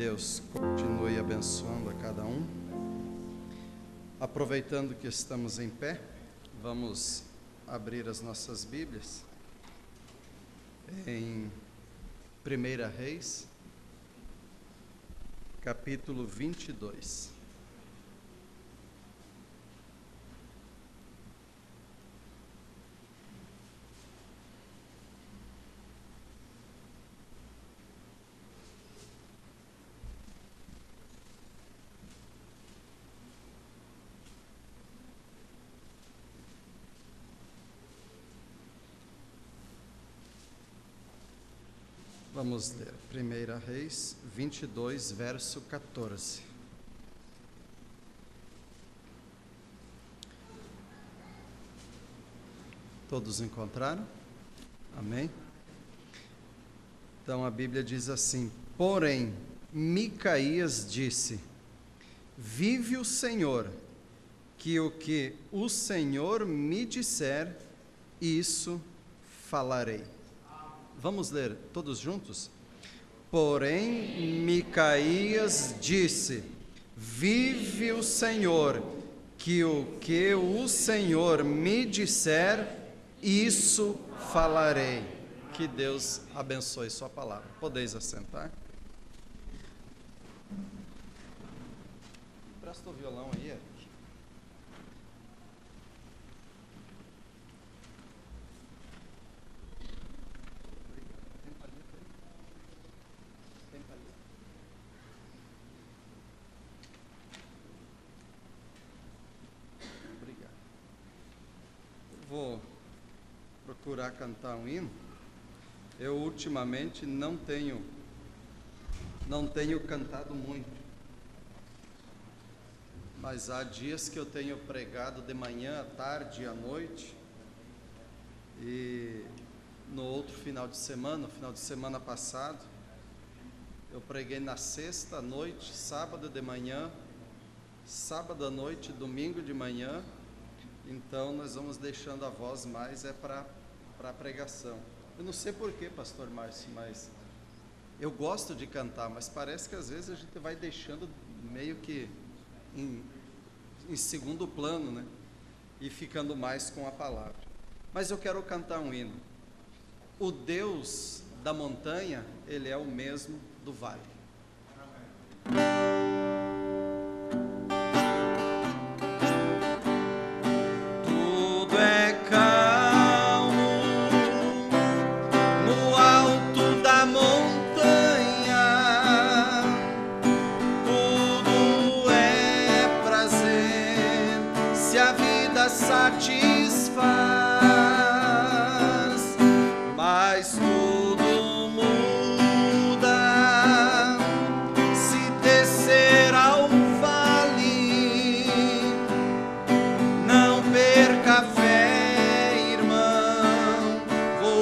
Deus continue abençoando a cada um. Aproveitando que estamos em pé, vamos abrir as nossas Bíblias em 1 Reis, capítulo 22. Vamos ler 1 Reis 22, verso 14. Todos encontraram? Amém? Então a Bíblia diz assim: porém, Micaías disse: vive o Senhor, que o Senhor me disser, isso falarei. Vamos ler todos juntos? Porém, Micaías disse: vive o Senhor, que o Senhor me disser, isso falarei. Que Deus abençoe sua palavra. Podeis assentar. Presta o violão aí, Eric. Vou procurar cantar um hino. Eu ultimamente não tenho cantado muito, mas há dias que eu tenho pregado de manhã, à tarde e à noite, e no outro final de semana passado, eu preguei na sexta à noite, sábado de manhã, sábado à noite, domingo de manhã. Então nós vamos deixando a voz mais para a pregação. Eu não sei porquê, pastor Márcio, mas eu gosto de cantar, mas parece que às vezes a gente vai deixando meio que em segundo plano, né? E ficando mais com a palavra. Mas eu quero cantar um hino. O Deus da montanha, Ele é o mesmo do vale. Satisfaz, mas tudo muda se descer ao vale. Não perca a fé, irmão,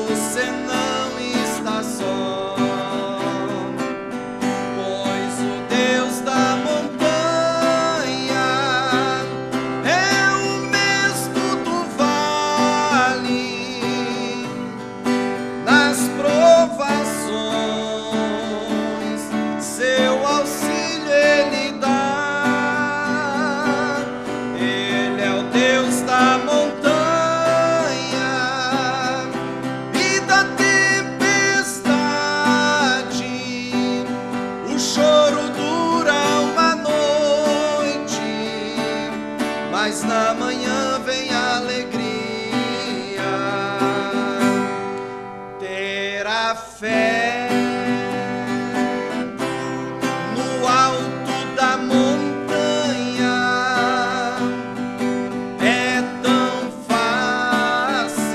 você não está só, pois o Deus da montanha fé no alto da montanha é tão fácil,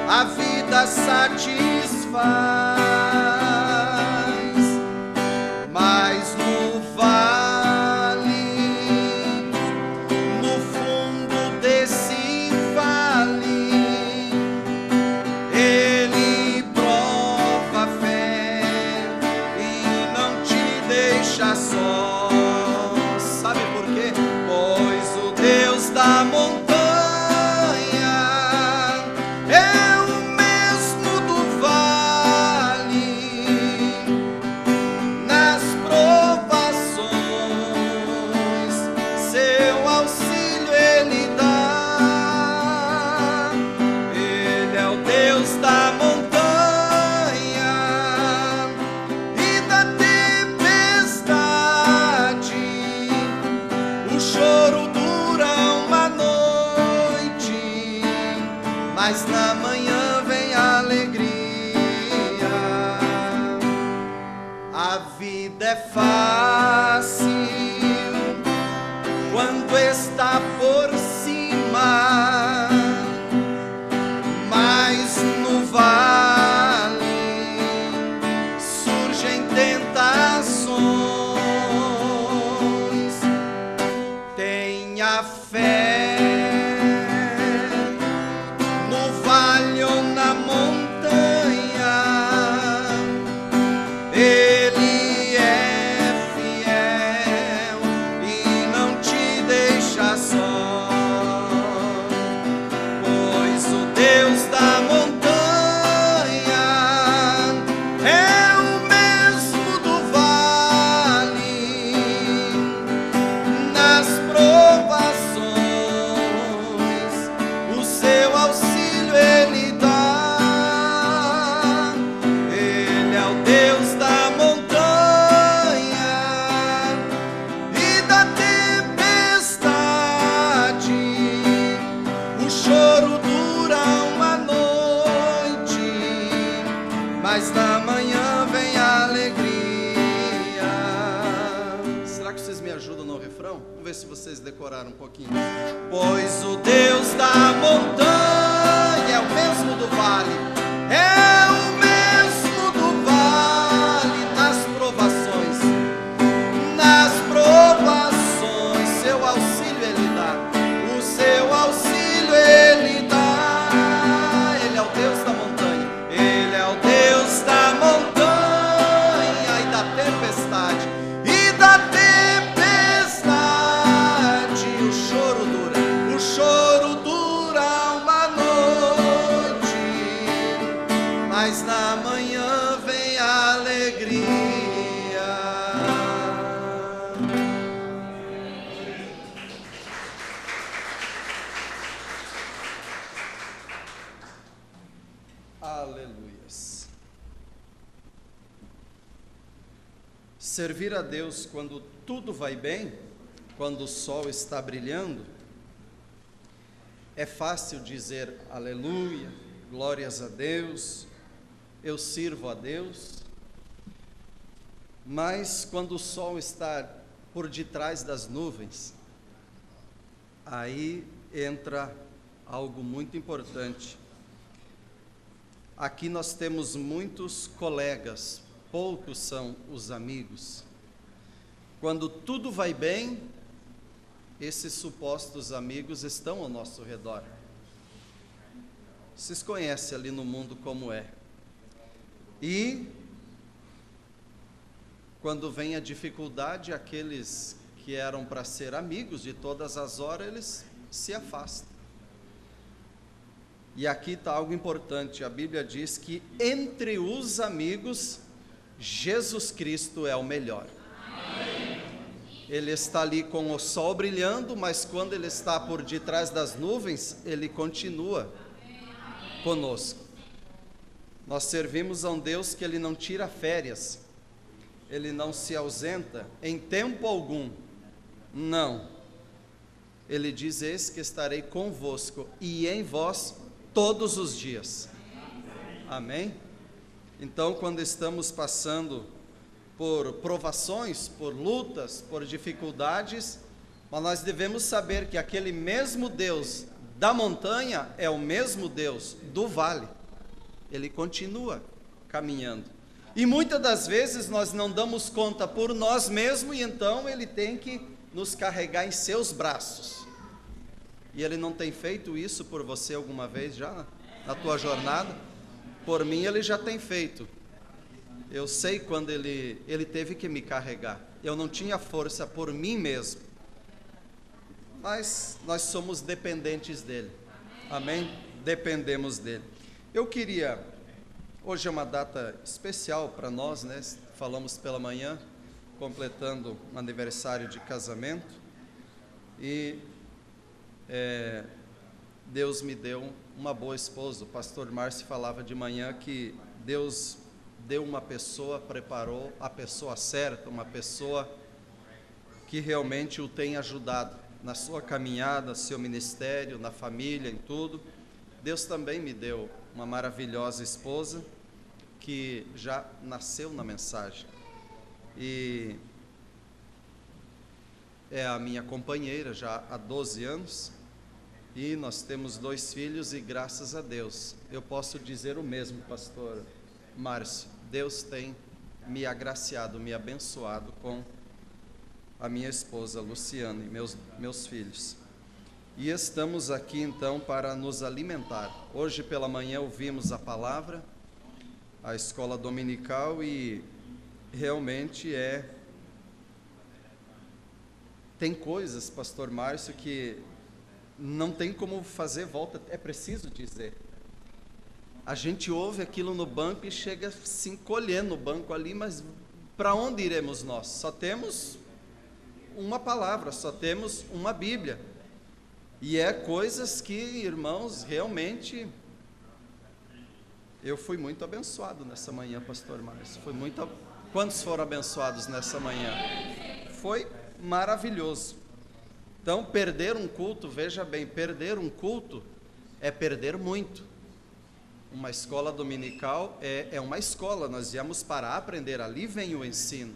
a vida satisfaz, mas no vale, no fundo desse vale, só. Sabe por quê? Pois o Deus da montanha é o mesmo do vale. Nas choro dura uma noite, mas na manhã vem a alegria. A vida é fácil quando está por cima, mas no vale surgem tentações. Tenha fé no vale ou na montanha, Ele é fiel e não te deixa só, pois o Deus da montanha é o mesmo do vale. Nas provações o seu auxílio Ele dá. Ele é o Deus da montanha e da tempestade. O choro dura uma noite, mas na manhã vem a alegria. Será que vocês me ajudam no refrão? Vamos ver se vocês decoraram um pouquinho. Pois o Deus da montanha é o mesmo do vale, é o mesmo do vale. Nas provações, seu auxílio Ele dá, o seu auxílio Ele dá. Ele é o Deus da montanha, Ele é o Deus da montanha e da tempestade, e da tempestade. O choro dura uma noite, mas na manhã vem a alegria. Aleluias. Servir a Deus quando tudo vai bem, quando o sol está brilhando, é fácil dizer aleluia, glórias a Deus, eu sirvo a Deus. Mas quando o sol está por detrás das nuvens, aí entra algo muito importante. Aqui nós temos muitos colegas, poucos são os amigos. Quando tudo vai bem, esses supostos amigos estão ao nosso redor. Vocês conhecem ali no mundo como é. E quando vem a dificuldade, aqueles que eram para ser amigos de todas as horas, eles se afastam. E aqui está algo importante, a Bíblia diz que entre os amigos, Jesus Cristo é o melhor. Amém. Ele está ali com o sol brilhando, mas quando Ele está por detrás das nuvens, Ele continua conosco. Nós servimos a um Deus que Ele não tira férias, Ele não se ausenta em tempo algum, não. Ele diz: eis que estarei convosco e em vós todos os dias. Amém? Então, quando estamos passando por provações, por lutas, por dificuldades, mas nós devemos saber que aquele mesmo Deus da montanha é o mesmo Deus do vale. Ele continua caminhando. E muitas das vezes nós não damos conta por nós mesmos, e então Ele tem que nos carregar em seus braços. E Ele não tem feito isso por você alguma vez já na tua jornada? Por mim Ele já tem feito. Eu sei quando Ele teve que me carregar. Eu não tinha força por mim mesmo. Mas nós somos dependentes dEle. Amém? Dependemos dEle. Eu queria... Hoje é uma data especial para nós, né? Falamos pela manhã, completando um aniversário de casamento. E Deus me deu uma boa esposa. O pastor Márcio falava de manhã que Deus deu uma pessoa, preparou a pessoa certa, uma pessoa que realmente o tem ajudado. na sua caminhada, seu ministério, na família, em tudo. Deus também me deu uma maravilhosa esposa que já nasceu na mensagem e é a minha companheira já há 12 anos e nós temos 2 filhos e graças a Deus eu posso dizer o mesmo, pastor Márcio, Deus tem me agraciado, me abençoado com a minha esposa Luciana e meus filhos. E estamos aqui então para nos alimentar. Hoje pela manhã ouvimos a palavra, a escola dominical, e realmente tem coisas, pastor Márcio, que não tem como fazer volta, é preciso dizer. A gente ouve aquilo no banco e chega a se encolher no banco ali, mas para onde iremos nós? Só temos uma palavra, só temos uma Bíblia. E é coisas que, irmãos, realmente eu fui muito abençoado nessa manhã, pastor Márcio. Quantos foram abençoados nessa manhã? Foi maravilhoso. Então, perder um culto, veja bem, perder um culto é perder muito. Uma escola dominical é uma escola, nós viemos para aprender, ali vem o ensino.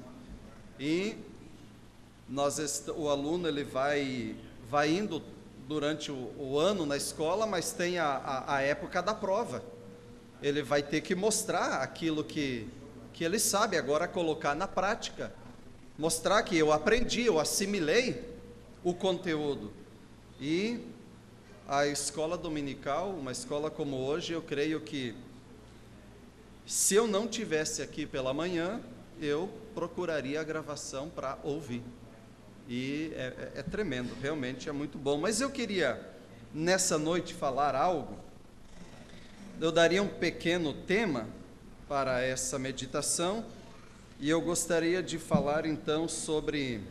E o aluno ele vai indo durante o ano na escola, mas tem a época da prova. Ele vai ter que mostrar aquilo que ele sabe, agora colocar na prática. Mostrar que eu aprendi, eu assimilei o conteúdo. E a escola dominical, uma escola como hoje, eu creio que se eu não tivesse aqui pela manhã, eu procuraria a gravação para ouvir. E é tremendo, realmente é muito bom. Mas eu queria, nessa noite, falar algo. Eu daria um pequeno tema para essa meditação, e eu gostaria de falar então sobre...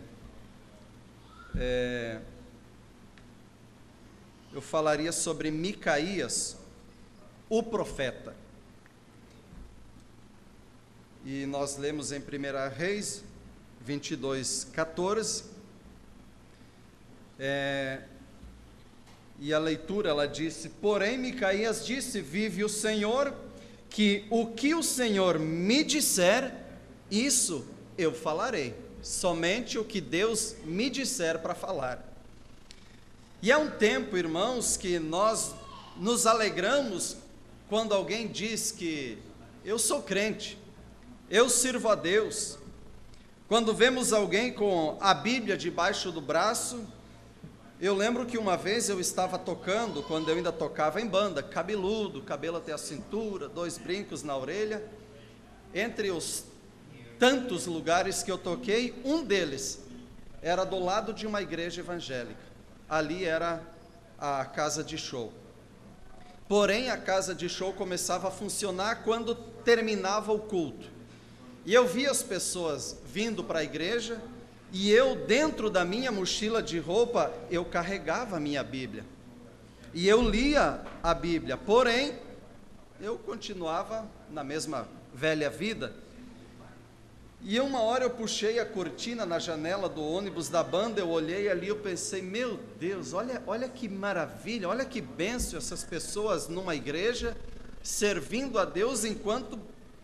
eu falaria sobre Micaías, o profeta. E nós lemos em 1 Reis 22:14, e a leitura, ela disse: porém Micaías disse, vive o Senhor, que o que o Senhor me disser, isso eu falarei, somente o que Deus me disser para falar. E é um tempo, irmãos, que nós nos alegramos quando alguém diz que eu sou crente, eu sirvo a Deus. Quando vemos alguém com a Bíblia debaixo do braço. Eu lembro que uma vez eu estava tocando, quando eu ainda tocava em banda, cabeludo, cabelo até a cintura, 2 brincos na orelha. Entre os tantos lugares que eu toquei, um deles era do lado de uma igreja evangélica. Ali era a casa de show. Porém, a casa de show começava a funcionar quando terminava o culto. E eu via as pessoas vindo para a igreja, e eu, dentro da minha mochila de roupa, eu carregava a minha Bíblia. E eu lia a Bíblia, porém, eu continuava na mesma velha vida. E uma hora eu puxei a cortina na janela do ônibus da banda, eu olhei ali, eu pensei, meu Deus, olha que maravilha, olha que bênção essas pessoas numa igreja, servindo a Deus enquanto...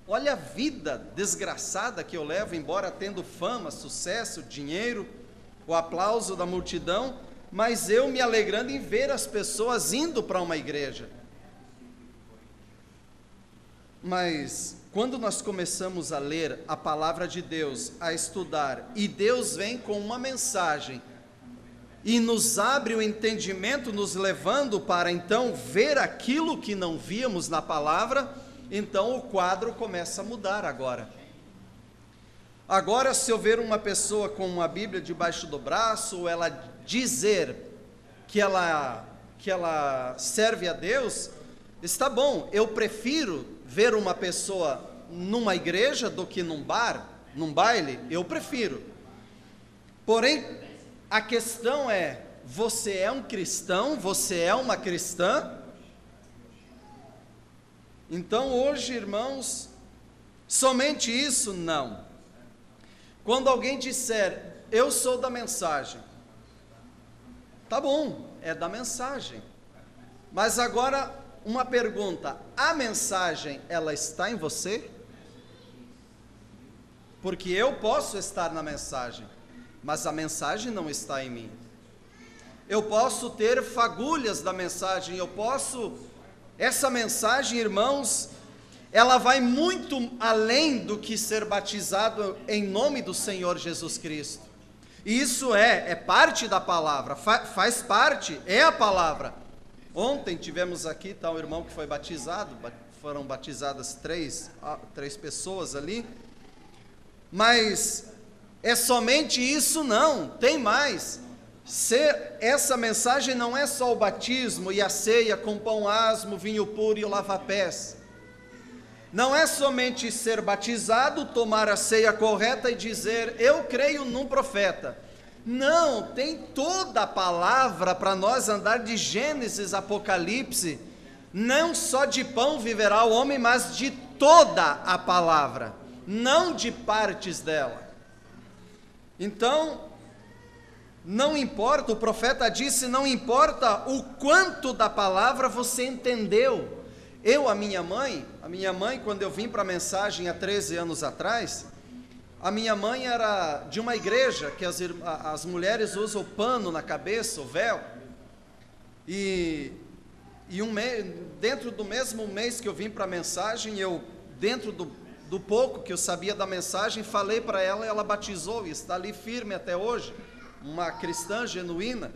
Olha a vida desgraçada que eu levo, embora tendo fama, sucesso, dinheiro, o aplauso da multidão, mas eu me alegrando em ver as pessoas indo para uma igreja. Mas quando nós começamos a ler a palavra de Deus, a estudar, e Deus vem com uma mensagem, e nos abre o entendimento, nos levando para então ver aquilo que não víamos na palavra, então o quadro começa a mudar agora. Agora, se eu ver uma pessoa com uma Bíblia debaixo do braço, ou ela dizer que ela serve a Deus, está bom, eu prefiro ver uma pessoa numa igreja do que num bar, num baile, eu prefiro. Porém, a questão é, você é um cristão, você é uma cristã? Então hoje, irmãos, somente isso? Não. Quando alguém disser, eu sou da mensagem, Tá bom, é da mensagem. Mas agora, uma pergunta: a mensagem, ela está em você? Porque eu posso estar na mensagem, mas a mensagem não está em mim. Eu posso ter fagulhas da mensagem, essa mensagem, irmãos, ela vai muito além do que ser batizado em nome do Senhor Jesus Cristo. E isso é parte da palavra, faz parte, é a palavra. Ontem tivemos aqui, o irmão que foi batizado, foram batizadas três pessoas ali, mas é somente isso? Não, tem mais. Essa mensagem não é só o batismo e a ceia com pão asmo, vinho puro e o lava-pés. Não é somente ser batizado, tomar a ceia correta e dizer, eu creio num profeta. Não, tem toda a palavra para nós andar de Gênesis, Apocalipse. Não só de pão viverá o homem, mas de toda a palavra, não de partes dela. Então, não importa, o profeta disse, não importa o quanto da palavra você entendeu. A minha mãe, quando eu vim para a mensagem há 13 anos atrás, a minha mãe era de uma igreja que as mulheres usam o pano na cabeça, o véu, e dentro do mesmo mês que eu vim para a mensagem, dentro do pouco que eu sabia da mensagem, falei para ela, e ela batizou, e está ali firme até hoje, uma cristã genuína.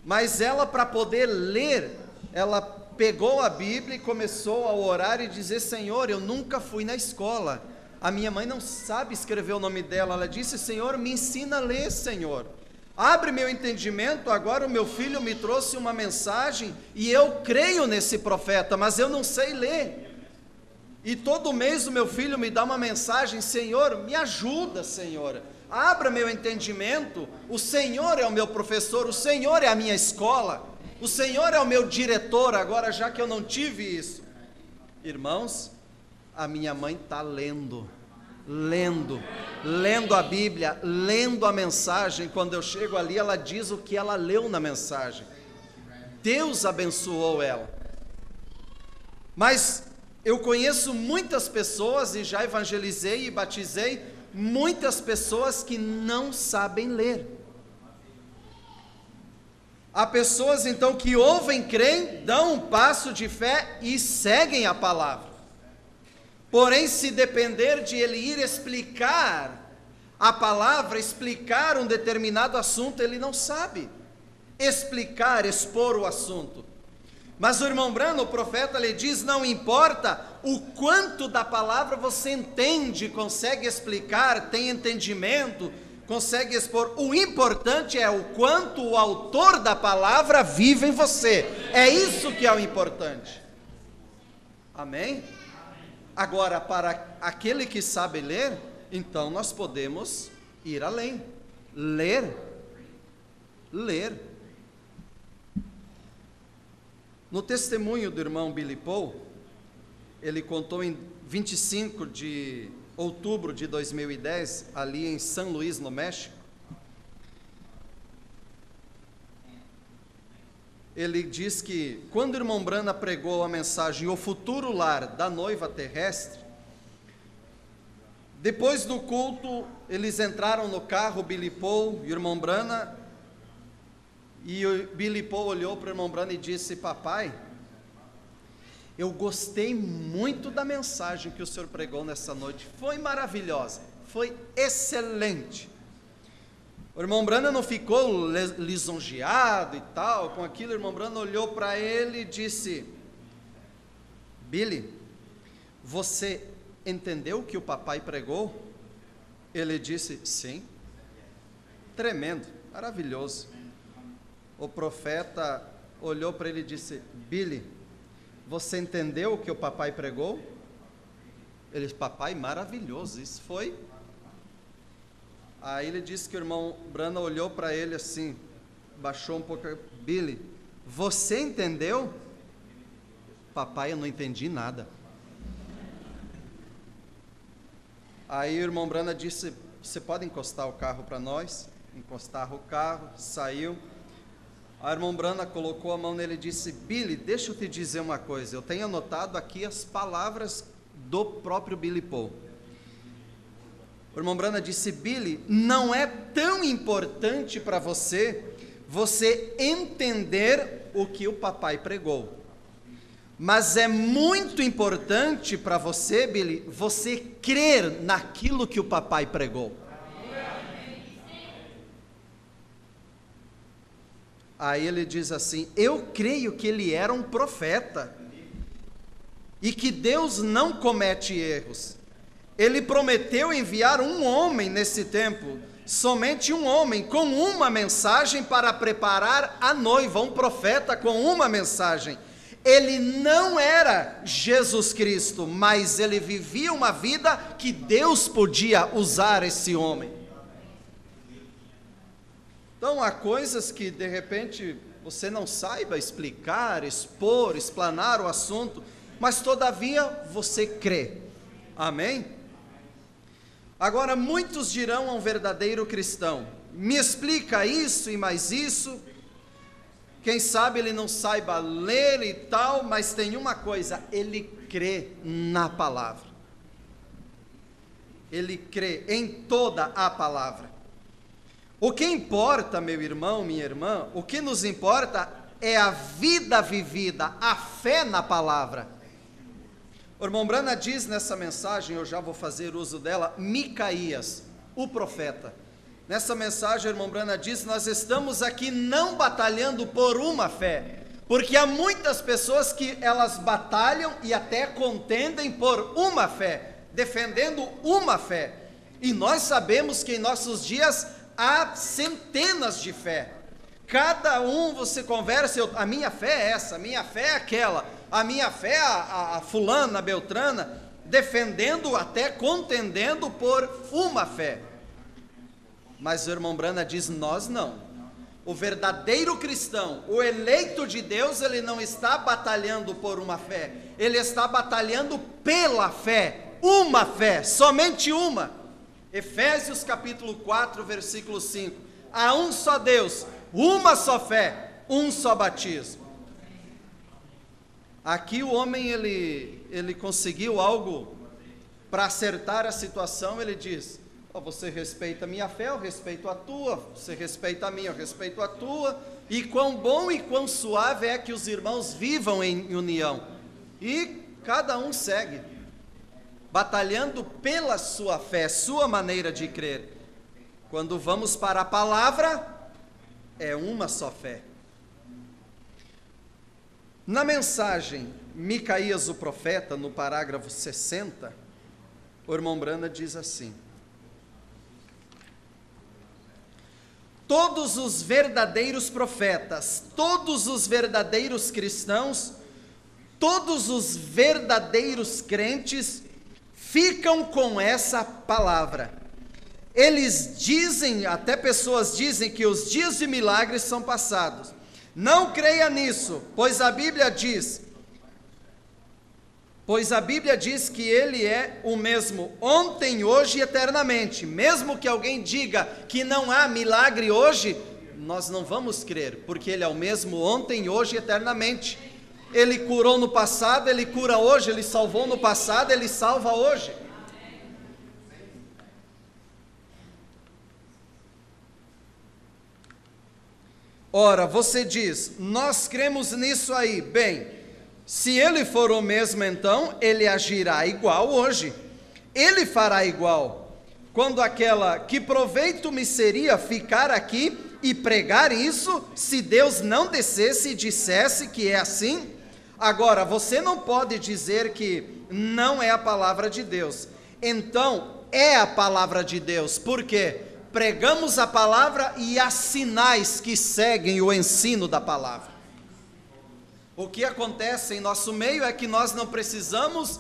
Mas ela, para poder ler, ela pegou a Bíblia e começou a orar e dizer, Senhor, eu nunca fui na escola, a minha mãe não sabe escrever o nome dela, ela disse, Senhor, me ensina a ler, Senhor, abre meu entendimento, agora o meu filho me trouxe uma mensagem, e eu creio nesse profeta, mas eu não sei ler, e todo mês o meu filho me dá uma mensagem, Senhor, me ajuda, Senhor, abra meu entendimento, o Senhor é o meu professor, o Senhor é a minha escola, o Senhor é o meu diretor, agora já que eu não tive isso. Irmãos, a minha mãe está lendo a Bíblia, lendo a mensagem. Quando eu chego ali, ela diz o que ela leu na mensagem. Deus abençoou ela. Mas eu conheço muitas pessoas, e já evangelizei e batizei, muitas pessoas que não sabem ler. Há pessoas então que ouvem, creem, dão um passo de fé e seguem a palavra. Porém, se depender de ele ir explicar a palavra, explicar um determinado assunto, ele não sabe explicar, expor o assunto. Mas o irmão Branham, o profeta, lhe diz, não importa o quanto da palavra você entende, consegue explicar, tem entendimento, consegue expor, o importante é o quanto o autor da palavra vive em você, é isso que é o importante. Amém? Agora, para aquele que sabe ler, então nós podemos ir além, ler. No testemunho do irmão Billy Paul, ele contou em 25 de outubro de 2010, ali em São Luís, no México, ele diz que quando o irmão Branham pregou a mensagem O Futuro Lar da Noiva Terrestre, depois do culto, eles entraram no carro, o Billy Paul e o irmão Branham, e o Billy Paul olhou para o irmão Branham e disse, papai, eu gostei muito da mensagem que o senhor pregou nessa noite, foi maravilhosa, foi excelente. O irmão Branham não ficou lisonjeado e tal, com aquilo. O irmão Branham olhou para ele e disse, Billy, você entendeu o que o papai pregou? Ele disse, sim, tremendo, maravilhoso. O profeta olhou para ele e disse, Billy, você entendeu o que o papai pregou? Ele disse, papai, maravilhoso, isso foi. Aí ele disse que o irmão Branham olhou para ele assim, baixou um pouco, Billy, você entendeu? Papai, eu não entendi nada. Aí o irmão Branham disse, você pode encostar o carro para nós? Encostaram o carro, saiu. A irmã Brana colocou a mão nele e disse: Billy, deixa eu te dizer uma coisa, eu tenho anotado aqui as palavras do próprio Billy Paul. A irmã Brana disse: Billy, não é tão importante para você entender o que o papai pregou, mas é muito importante para você, Billy, você crer naquilo que o papai pregou. Aí ele diz assim: eu creio que ele era um profeta, e que Deus não comete erros. Ele prometeu enviar um homem nesse tempo, somente um homem, com uma mensagem para preparar a noiva, um profeta com uma mensagem. Ele não era Jesus Cristo, mas ele vivia uma vida que Deus podia usar esse homem. Então, há coisas que, de repente, você não saiba explicar, expor, explanar o assunto, mas, todavia, você crê. Amém? Agora, muitos dirão a um verdadeiro cristão: me explica isso e mais isso. Quem sabe ele não saiba ler e tal, mas tem uma coisa: ele crê na palavra. Ele crê em toda a palavra. O que importa, meu irmão, minha irmã, o que nos importa é a vida vivida, a fé na palavra. O irmão Brana diz nessa mensagem, eu já vou fazer uso dela, Micaías, o profeta. Nessa mensagem, o irmão Brana diz: nós estamos aqui não batalhando por uma fé, porque há muitas pessoas que elas batalham e até contendem por uma fé, defendendo uma fé. E nós sabemos que em nossos dias há centenas de fé. Cada um você conversa: a minha fé é essa, a minha fé é aquela, a minha fé é a fulana, a beltrana, defendendo, até contendendo por uma fé. Mas o irmão Brana diz: nós não. O verdadeiro cristão, o eleito de Deus, ele não está batalhando por uma fé, ele está batalhando pela fé, uma fé, somente uma. Efésios capítulo 4, versículo 5, há um só Deus, uma só fé, um só batismo. Aqui o homem, ele conseguiu algo para acertar a situação. Ele diz: você respeita a minha fé, eu respeito a tua, você respeita a minha, eu respeito a tua, e quão bom e quão suave é que os irmãos vivam em união, e cada um segue batalhando pela sua fé, sua maneira de crer. Quando vamos para a palavra, é uma só fé. Na mensagem Micaías o profeta, no parágrafo 60, o irmão Brana diz assim: todos os verdadeiros profetas, todos os verdadeiros cristãos, todos os verdadeiros crentes ficam com essa palavra. Eles dizem, até pessoas dizem, que os dias de milagres são passados. Não creia nisso, pois a Bíblia diz que ele é o mesmo ontem, hoje e eternamente. Mesmo que alguém diga que não há milagre hoje, nós não vamos crer, porque ele é o mesmo ontem, hoje e eternamente. Ele curou no passado, ele cura hoje, ele salvou no passado, ele salva hoje. Ora, você diz: nós cremos nisso aí. Bem, se ele for o mesmo, então ele agirá igual hoje, ele fará igual. Quando aquela: que proveito me seria ficar aqui e pregar isso, se Deus não descesse e dissesse que é assim? Agora, você não pode dizer que não é a palavra de Deus. Então, é a palavra de Deus. Por quê? Pregamos a palavra e há sinais que seguem o ensino da palavra. O que acontece em nosso meio é que nós não precisamos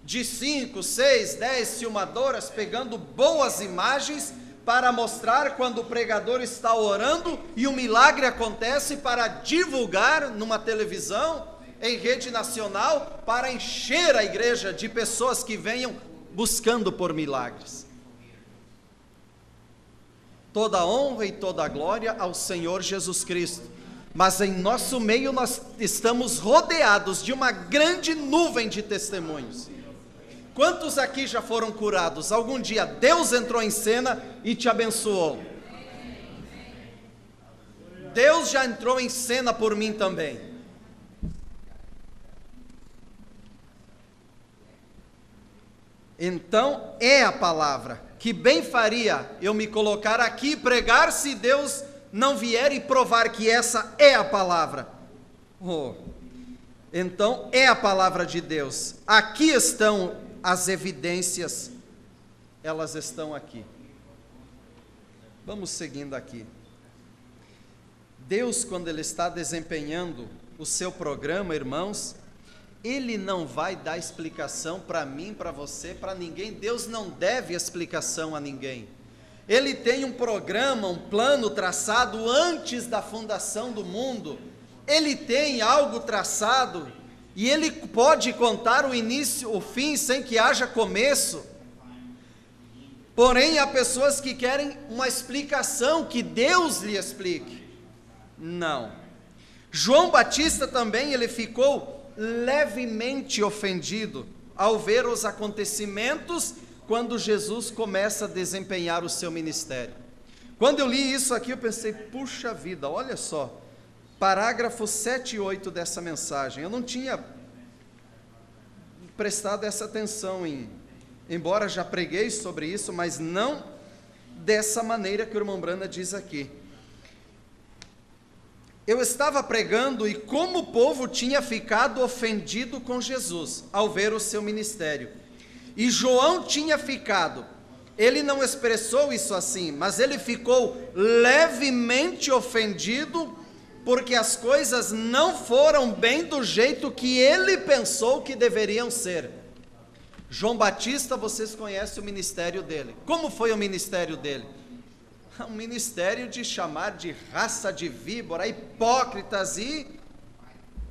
de 5, 6, 10 filmadoras pegando boas imagens para mostrar quando o pregador está orando e o milagre acontece, para divulgar numa televisão, em rede nacional, para encher a igreja de pessoas que venham buscando por milagres. Toda a honra e toda a glória ao Senhor Jesus Cristo. mas em nosso meio nós estamos rodeados de uma grande nuvem de testemunhos. Quantos aqui já foram curados? Algum dia Deus entrou em cena e te abençoou? Deus já entrou em cena por mim também. Então é a palavra, que bem faria eu me colocar aqui e pregar se Deus não vier e provar que essa é a palavra. Então é a palavra de Deus. Aqui estão as evidências, elas estão aqui. Vamos seguindo aqui. Deus, quando Ele está desempenhando o seu programa, irmãos, Ele não vai dar explicação para mim, para você, para ninguém. Deus não deve explicação a ninguém. Ele tem um programa, um plano traçado antes da fundação do mundo. Ele tem algo traçado e Ele pode contar o início, o fim, sem que haja começo. Porém, há pessoas que querem uma explicação, que Deus lhe explique. Não. João Batista também, ele ficou levemente ofendido ao ver os acontecimentos quando Jesus começa a desempenhar o seu ministério. Quando eu li isso aqui, eu pensei, puxa vida, olha só, parágrafos 7 e 8 dessa mensagem, eu não tinha prestado essa atenção embora já preguei sobre isso, mas não dessa maneira que o irmão Branda diz aqui. Eu estava pregando e como o povo tinha ficado ofendido com Jesus ao ver o seu ministério. E João tinha ficado, ele não expressou isso assim, mas ele ficou levemente ofendido porque as coisas não foram bem do jeito que ele pensou que deveriam ser. João Batista, vocês conhecem o ministério dele. Como foi o ministério dele? Um ministério de chamar de raça de víbora, hipócritas, e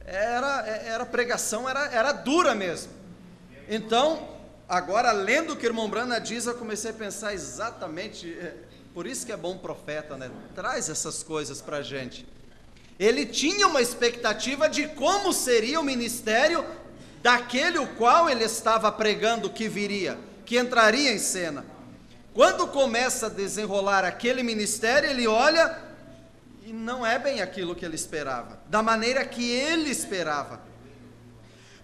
a pregação era dura mesmo. Então, agora lendo o que o irmão Brana diz, eu comecei a pensar exatamente, por isso que é bom profeta, né? Traz essas coisas para a gente. Ele tinha uma expectativa de como seria o ministério daquele o qual ele estava pregando que viria, que entraria em cena. Quando começa a desenrolar aquele ministério, ele olha e não é bem aquilo que ele esperava, da maneira que ele esperava.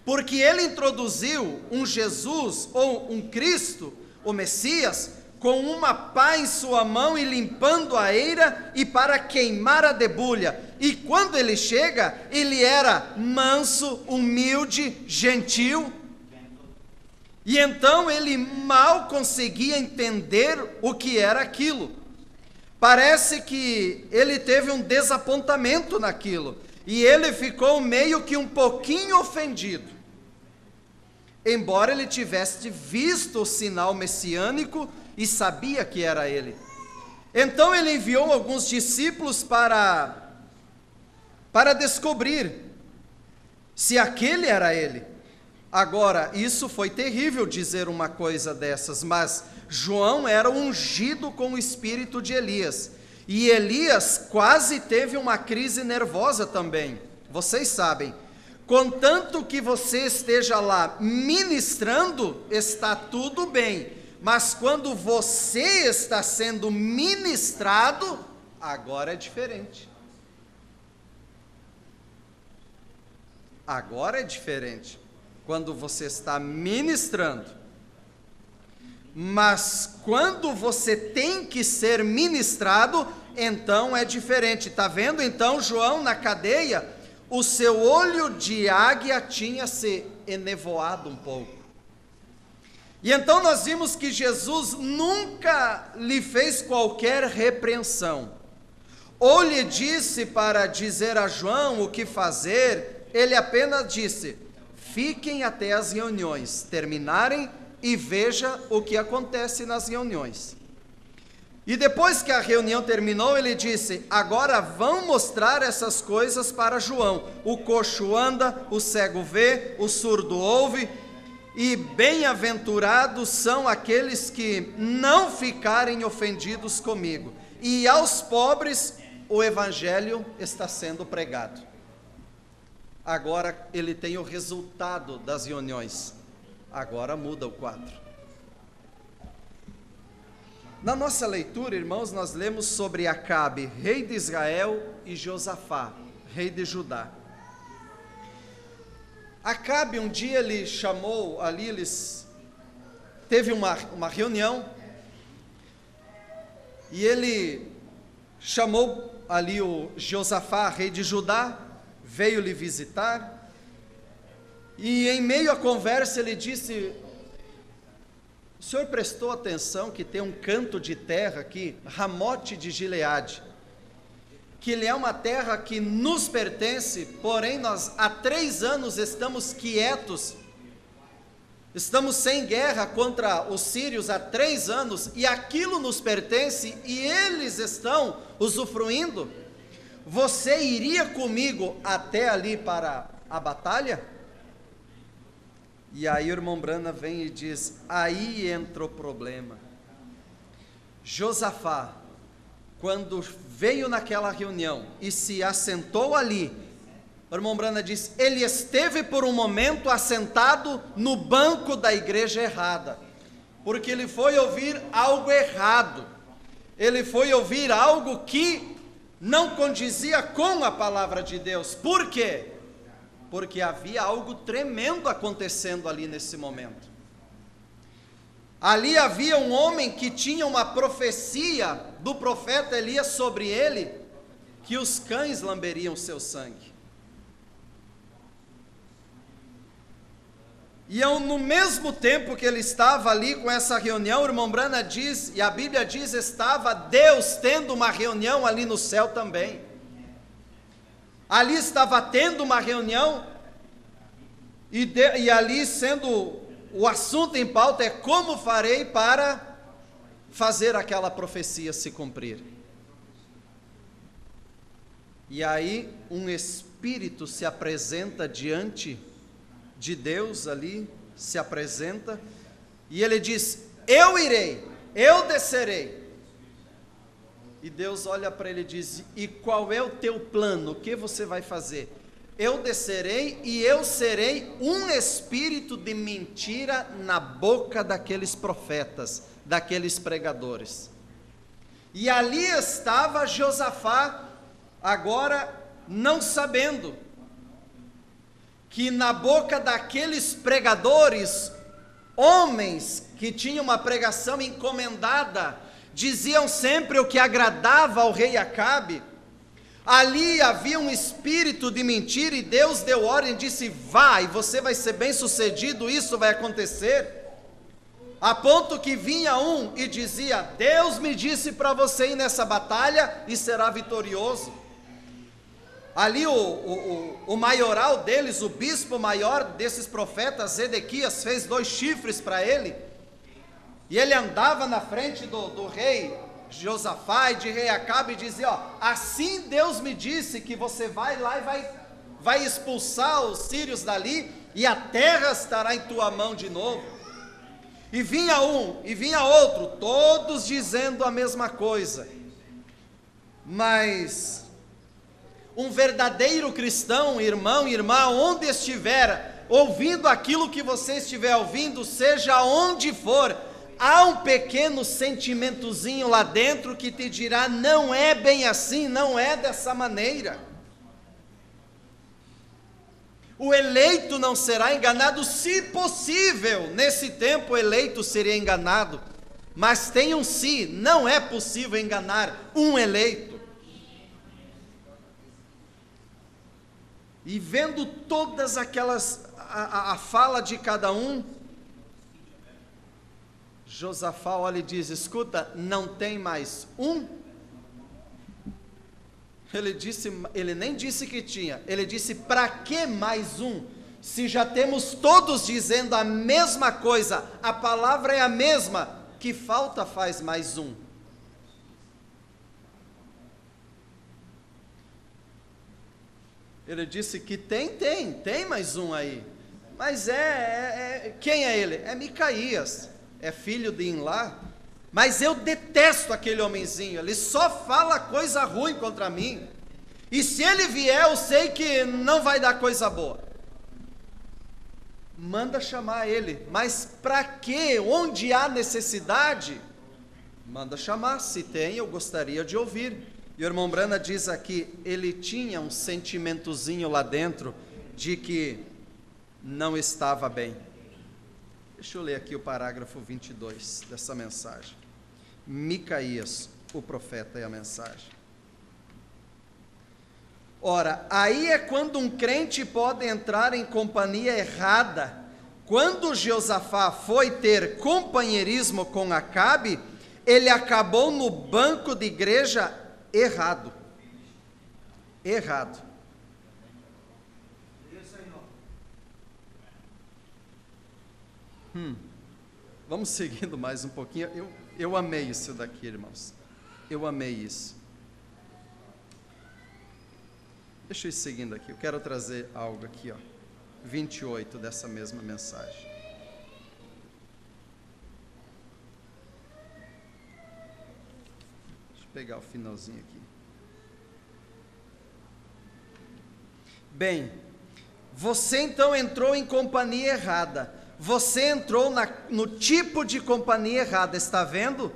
Porque ele introduziu um Jesus ou um Cristo, o Messias, com uma pá em sua mão e limpando a eira e para queimar a debulha. E quando ele chega, ele era manso, humilde, gentil. E então ele mal conseguia entender o que era aquilo. Parece que ele teve um desapontamento naquilo. E ele ficou meio que um pouquinho ofendido. Embora ele tivesse visto o sinal messiânico e sabia que era ele. Então ele enviou alguns discípulos para descobrir se aquele era ele. Agora, isso foi terrível dizer uma coisa dessas, mas João era ungido com o espírito de Elias, e Elias quase teve uma crise nervosa também, vocês sabem. Contanto que você esteja lá ministrando, está tudo bem, mas quando você está sendo ministrado, agora é diferente. Agora é diferente. Quando você está ministrando, mas quando você tem que ser ministrado, então é diferente. Está vendo então João na cadeia? O seu olho de águia tinha se enevoado um pouco. E então nós vimos que Jesus nunca lhe fez qualquer repreensão, ou lhe disse para dizer a João o que fazer. Ele apenas disse: fiquem até as reuniões terminarem e veja o que acontece nas reuniões. E depois que a reunião terminou, ele disse: agora vão mostrar essas coisas para João. O coxo anda, o cego vê, o surdo ouve, e bem-aventurados são aqueles que não ficarem ofendidos comigo. E aos pobres o evangelho está sendo pregado. Agora ele tem o resultado das reuniões. Agora muda o quadro. Na nossa leitura, irmãos, nós lemos sobre Acabe, rei de Israel, e Josafá, rei de Judá. Acabe, um dia ele chamou ali, teve uma reunião, e ele chamou ali o Josafá, rei de Judá, veio lhe visitar, e em meio à conversa ele disse: o senhor prestou atenção que tem um canto de terra aqui, Ramote de Gileade, que ele é uma terra que nos pertence, porém nós há 3 anos estamos quietos, estamos sem guerra contra os sírios há 3 anos, e aquilo nos pertence, e eles estão usufruindo. Você iria comigo até ali para a batalha? E aí o irmão Brana vem e diz: aí entra o problema. Josafá, quando veio naquela reunião e se assentou ali, o irmão Brana diz, ele esteve por um momento assentado no banco da igreja errada, porque ele foi ouvir algo errado, ele foi ouvir algo que não condizia com a palavra de Deus. Por quê? Porque havia algo tremendo acontecendo ali nesse momento. Ali havia um homem que tinha uma profecia do profeta Elias sobre ele, que os cães lamberiam seu sangue. E no mesmo tempo que ele estava ali com essa reunião, o irmão Brana diz, e a Bíblia diz, estava Deus tendo uma reunião ali no céu também. Ali estava tendo uma reunião, e ali sendo o assunto em pauta é como farei para fazer aquela profecia se cumprir. E aí um espírito se apresenta diante de Deus ali, se apresenta, e ele diz, eu irei, eu descerei. E Deus olha para ele e diz, e qual é o teu plano, o que você vai fazer? Eu descerei e eu serei um espírito de mentira na boca daqueles profetas, daqueles pregadores. E ali estava Josafá, agora não sabendo, que na boca daqueles pregadores, homens que tinham uma pregação encomendada, diziam sempre o que agradava ao rei Acabe, ali havia um espírito de mentira, e Deus deu ordem e disse, vai, você vai ser bem sucedido, isso vai acontecer, a ponto que vinha um e dizia, Deus me disse para você ir nessa batalha e será vitorioso. Ali o maioral deles, o bispo maior desses profetas, Zedequias, fez 2 chifres para ele, e ele andava na frente do rei Josafá e de rei Acabe e dizia, ó, assim Deus me disse que você vai lá e vai expulsar os sírios dali, e a terra estará em tua mão de novo. E vinha um, e vinha outro, todos dizendo a mesma coisa, mas um verdadeiro cristão, irmão, irmã, onde estiver, ouvindo aquilo que você estiver ouvindo, seja onde for, há um pequeno sentimentozinho lá dentro que te dirá, não é bem assim, não é dessa maneira. O eleito não será enganado, se possível, nesse tempo o eleito seria enganado, mas tem um se, não é possível enganar um eleito. E vendo todas aquelas, a fala de cada um, Josafá olha e diz, escuta, não tem mais um? Ele nem disse que tinha, ele disse, para que mais um? Se já temos todos dizendo a mesma coisa, a palavra é a mesma, que falta faz mais um? Ele disse que tem mais um aí, mas quem é ele? É Micaías, é filho de Imlá, mas eu detesto aquele homenzinho, ele só fala coisa ruim contra mim, e se ele vier eu sei que não vai dar coisa boa. Manda chamar ele, mas para quê? Onde há necessidade? Manda chamar, se tem, eu gostaria de ouvir. E o irmão Brana diz aqui, ele tinha um sentimentozinho lá dentro, de que não estava bem. Deixa eu ler aqui o parágrafo 22 dessa mensagem. Micaías, o profeta, e a mensagem. Ora, aí é quando um crente pode entrar em companhia errada. Quando Josafá foi ter companheirismo com Acabe, ele acabou no banco de igreja errado. Errado. Vamos seguindo mais um pouquinho. Eu amei isso daqui, irmãos. Eu amei isso. Deixa eu ir seguindo aqui. Eu quero trazer algo aqui, ó. 28 dessa mesma mensagem. Deixa eu pegar o finalzinho aqui. Bem, você então entrou em companhia errada. Você entrou no tipo de companhia errada, está vendo?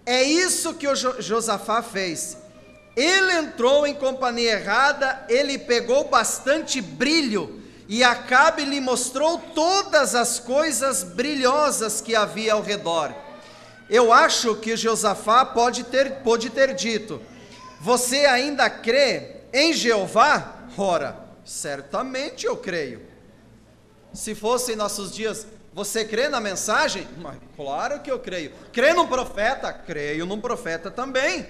É isso que o Josafá fez. Ele entrou em companhia errada, ele pegou bastante brilho, e Acabe lhe mostrou todas as coisas brilhosas que havia ao redor. Eu acho que Josafá pode ter dito: você ainda crê em Jeová? Ora, certamente eu creio. Se fosse em nossos dias, você crê na mensagem? Mas, claro que eu creio. Crê num profeta? Creio num profeta também.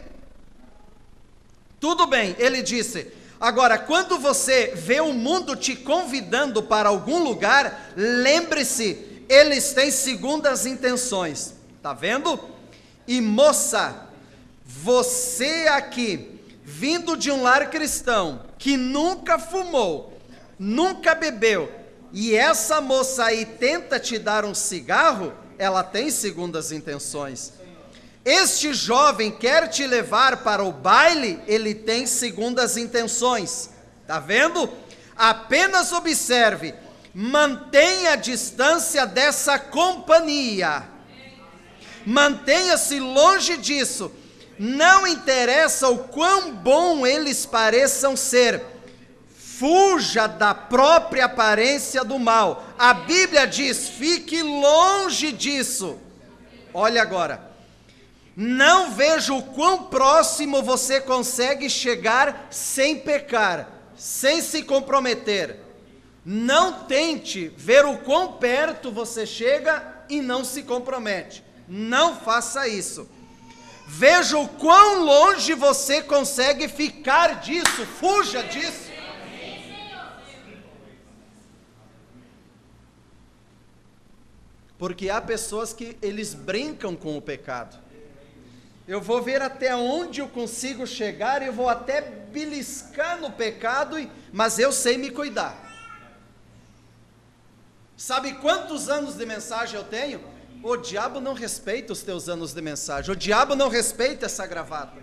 Tudo bem, ele disse. Agora, quando você vê o mundo te convidando para algum lugar, lembre-se, eles têm segundas intenções. Tá vendo? E moça, você aqui, vindo de um lar cristão, que nunca fumou, nunca bebeu, e essa moça aí tenta te dar um cigarro, ela tem segundas intenções. Este jovem quer te levar para o baile, ele tem segundas intenções. Tá vendo? Apenas observe, mantenha a distância dessa companhia. Mantenha-se longe disso. Não interessa o quão bom eles pareçam ser. Fuja da própria aparência do mal. A Bíblia diz: fique longe disso. Olha agora. Não vejo o quão próximo você consegue chegar sem pecar, sem se comprometer. Não tente ver o quão perto você chega e não se compromete. Não faça isso. Veja o quão longe você consegue ficar disso. Fuja disso. Porque há pessoas que eles brincam com o pecado. Eu vou ver até onde eu consigo chegar, eu vou até beliscar no pecado, mas eu sei me cuidar. Sabe quantos anos de mensagem eu tenho? O diabo não respeita os teus anos de mensagem, o diabo não respeita essa gravata.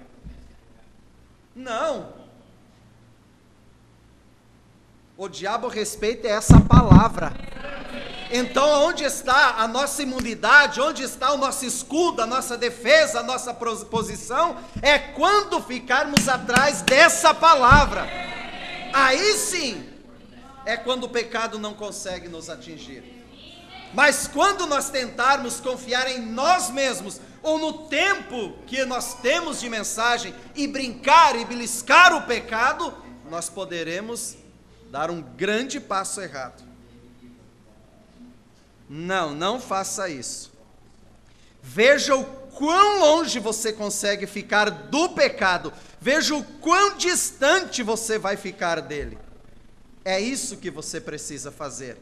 Não. O diabo respeita essa palavra. Então, onde está a nossa imunidade, onde está o nosso escudo, a nossa defesa, a nossa posição? É quando ficarmos atrás dessa palavra. Aí sim, é quando o pecado não consegue nos atingir. Mas quando nós tentarmos confiar em nós mesmos, ou no tempo que nós temos de mensagem, e brincar e beliscar o pecado, nós poderemos dar um grande passo errado. Não faça isso. Veja o quão longe você consegue ficar do pecado. Veja o quão distante você vai ficar dele. É isso que você precisa fazer.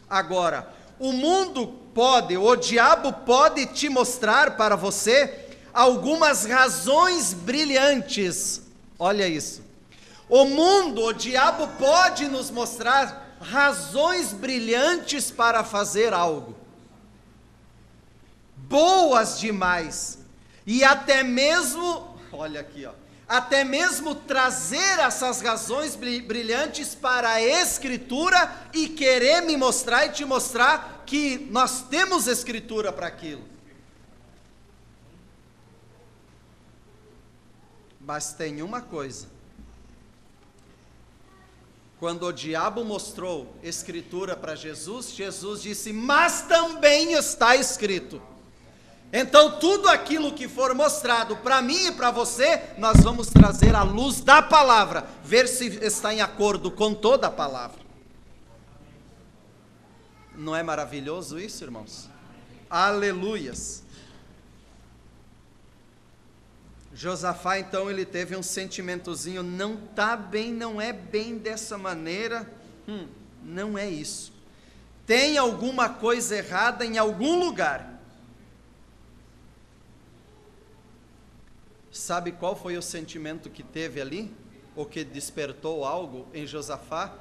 Agora, o mundo pode, o diabo pode te mostrar para você algumas razões brilhantes. Olha isso. O mundo, o diabo pode nos mostrar razões brilhantes para fazer algo, boas demais, E até mesmo, olha aqui, ó, até mesmo trazer essas razões brilhantes para a Escritura e querer me mostrar e te mostrar que nós temos Escritura para aquilo. Mas tem uma coisa: quando o diabo mostrou Escritura para Jesus, Jesus disse, mas também está escrito. Então tudo aquilo que for mostrado para mim e para você, nós vamos trazer à luz da palavra, ver se está em acordo com toda a palavra. Não é maravilhoso isso, irmãos? Aleluias! Josafá, então, ele teve um sentimentozinho, não está bem, não é bem dessa maneira, não é isso. Tem alguma coisa errada em algum lugar. Sabe qual foi o sentimento que teve ali? Ou que despertou algo em Josafá?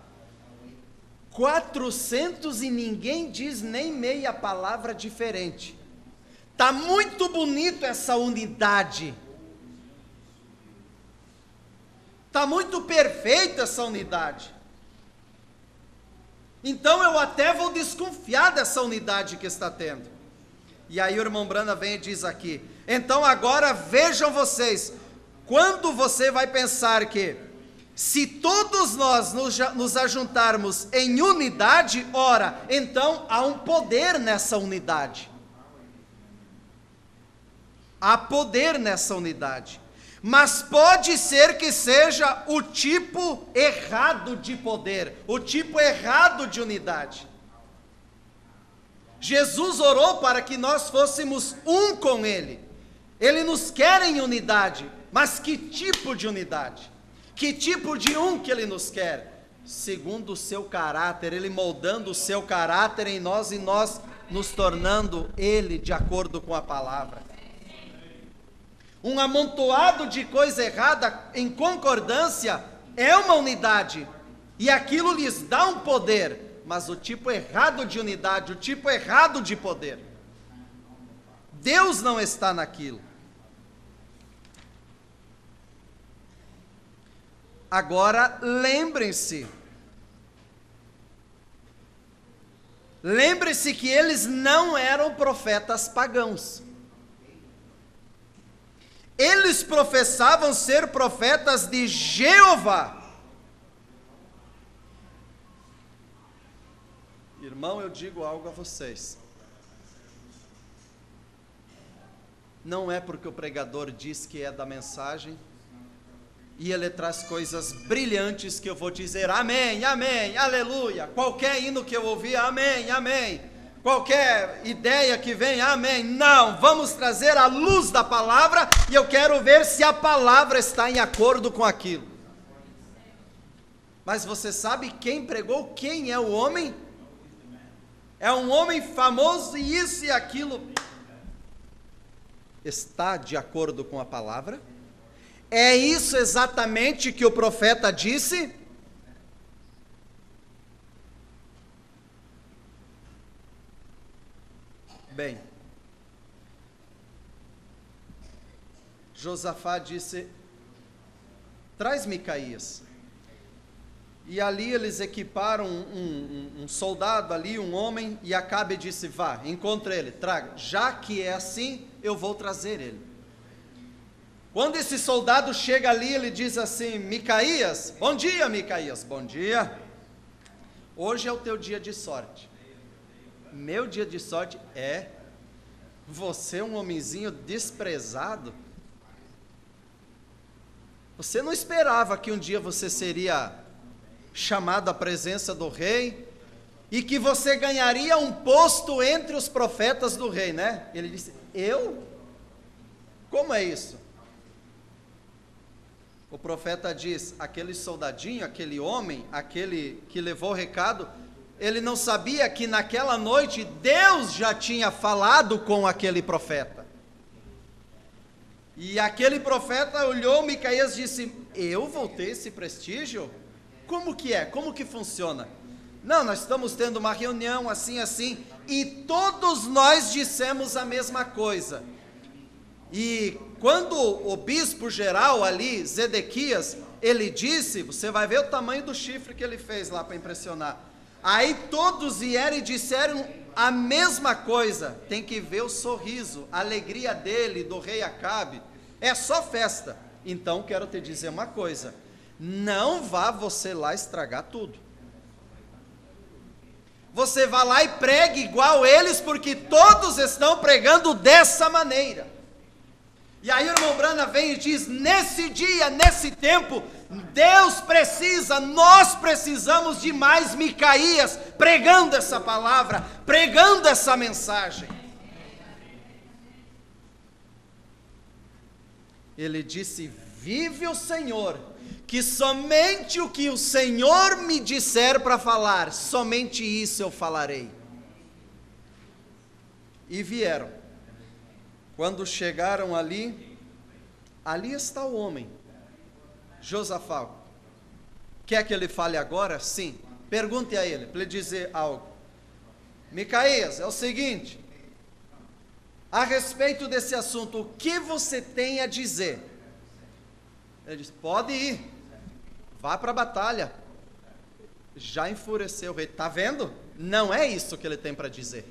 400 e ninguém diz nem meia palavra diferente. Está muito bonito essa unidade. Está muito perfeita essa unidade. Então eu até vou desconfiar dessa unidade que está tendo. E aí o irmão Brana vem e diz aqui, então agora vejam vocês, quando você vai pensar que, se todos nós nos ajuntarmos em unidade, ora, então há um poder nessa unidade. Há poder nessa unidade. Mas pode ser que seja o tipo errado de poder, o tipo errado de unidade. Jesus orou para que nós fôssemos um com Ele. Ele nos quer em unidade, mas que tipo de unidade? Que tipo de um que Ele nos quer? Segundo o seu caráter, Ele moldando o seu caráter em nós e nós nos tornando Ele de acordo com a palavra. Um amontoado de coisa errada em concordância é uma unidade, e aquilo lhes dá um poder, mas o tipo errado de unidade, o tipo errado de poder. Deus não está naquilo. Agora lembrem-se que eles não eram profetas pagãos. Eles professavam ser profetas de Jeová. Irmão, eu digo algo a vocês. Não é porque o pregador diz que é da mensagem e ele traz coisas brilhantes que eu vou dizer amém, amém, aleluia. Qualquer hino que eu ouvir, amém, amém. Qualquer ideia que venha, amém. Não, vamos trazer a luz da palavra e eu quero ver se a palavra está em acordo com aquilo. Mas você sabe quem pregou? Quem é o homem? É um homem famoso e isso e aquilo. Está de acordo com a palavra? É isso exatamente que o profeta disse? Bem, Josafá disse, traz Micaías. E ali eles equiparam um soldado ali, um homem, e Acabe disse, vá, encontre ele, traga. Já que é assim, eu vou trazer ele. Quando esse soldado chega ali, ele diz assim, Micaías, bom dia, Micaías, bom dia. Hoje é o teu dia de sorte. Meu dia de sorte é você, um homenzinho desprezado. Você não esperava que um dia você seria chamado à presença do rei e que você ganharia um posto entre os profetas do rei, né? Ele disse, eu? Como é isso? O profeta diz, aquele soldadinho, aquele homem, aquele que levou o recado, ele não sabia que naquela noite Deus já tinha falado com aquele profeta. E aquele profeta olhou Micaías e disse, eu vou ter esse prestígio? Como que é? Como que funciona? Não, nós estamos tendo uma reunião assim, assim, e todos nós dissemos a mesma coisa. E quando o bispo geral ali, Zedequias, ele disse, você vai ver o tamanho do chifre que ele fez lá para impressionar. Aí todos vieram e disseram a mesma coisa. Tem que ver o sorriso, a alegria dele, do rei Acabe. É só festa. Então quero te dizer uma coisa, não vá você lá estragar tudo. Você vá lá e pregue igual eles, porque todos estão pregando dessa maneira. E aí o irmão Brana vem e diz, nesse dia, nesse tempo, Deus precisa, nós precisamos de mais Micaías pregando essa palavra, pregando essa mensagem. Ele disse, vive o Senhor, que somente o que o Senhor me disser para falar, somente isso eu falarei. E vieram. Quando chegaram ali, ali está o homem, Josafá. Quer que ele fale agora? Sim. Pergunte a ele, para ele dizer algo. Micaías, é o seguinte, a respeito desse assunto, o que você tem a dizer? Ele disse, pode ir, vá para a batalha. Já enfureceu o rei, está vendo? Não é isso que ele tem para dizer.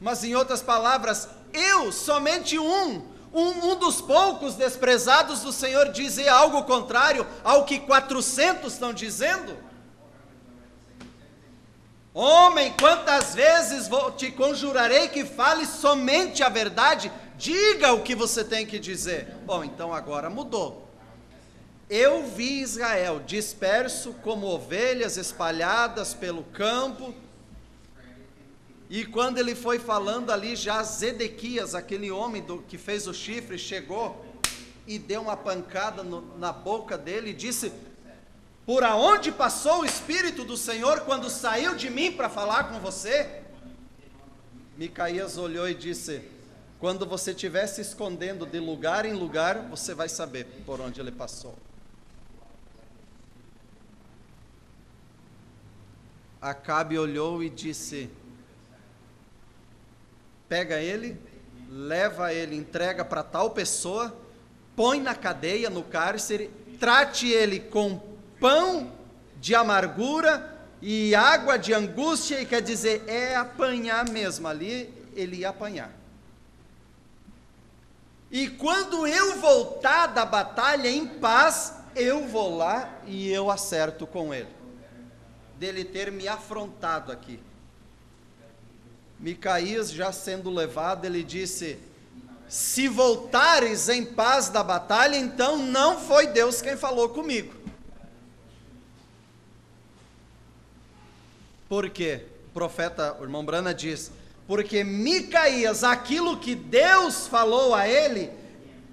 Mas em outras palavras, eu, somente um dos poucos desprezados do Senhor, dizer algo contrário ao que 400 estão dizendo? Homem, quantas vezes te conjurarei que fale somente a verdade? Diga o que você tem que dizer. Bom, então agora mudou. Eu vi Israel disperso como ovelhas espalhadas pelo campo. E quando ele foi falando ali, já Zedequias, aquele homem que fez o chifre, chegou e deu uma pancada na boca dele e disse, por aonde passou o Espírito do Senhor quando saiu de mim para falar com você? Micaías olhou e disse, quando você estiver se escondendo de lugar em lugar, você vai saber por onde ele passou. Acabe olhou e disse, pega ele, leva ele, entrega para tal pessoa, põe na cadeia, no cárcere, trate ele com pão de amargura e água de angústia, e quer dizer, é apanhar mesmo, ali ele ia apanhar. E quando eu voltar da batalha em paz, eu vou lá e eu acerto com ele, dele ter me afrontado aqui. Micaías, já sendo levado, ele disse, se voltares em paz da batalha, então não foi Deus quem falou comigo. Por quê? O profeta, o irmão Brana diz, porque Micaías, aquilo que Deus falou a ele,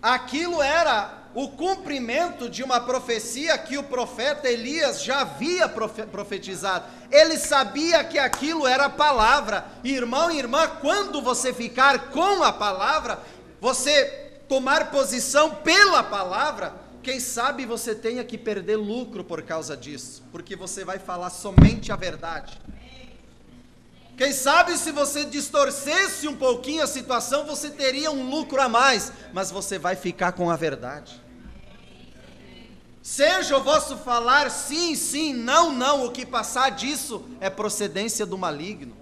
aquilo era o cumprimento de uma profecia que o profeta Elias já havia profetizado. Ele sabia que aquilo era palavra. Irmão e irmã, quando você ficar com a palavra, você tomar posição pela palavra, quem sabe você tenha que perder lucro por causa disso, porque você vai falar somente a verdade. Quem sabe se você distorcesse um pouquinho a situação, você teria um lucro a mais, mas você vai ficar com a verdade. Seja o vosso falar sim, sim, não, não, o que passar disso é procedência do maligno.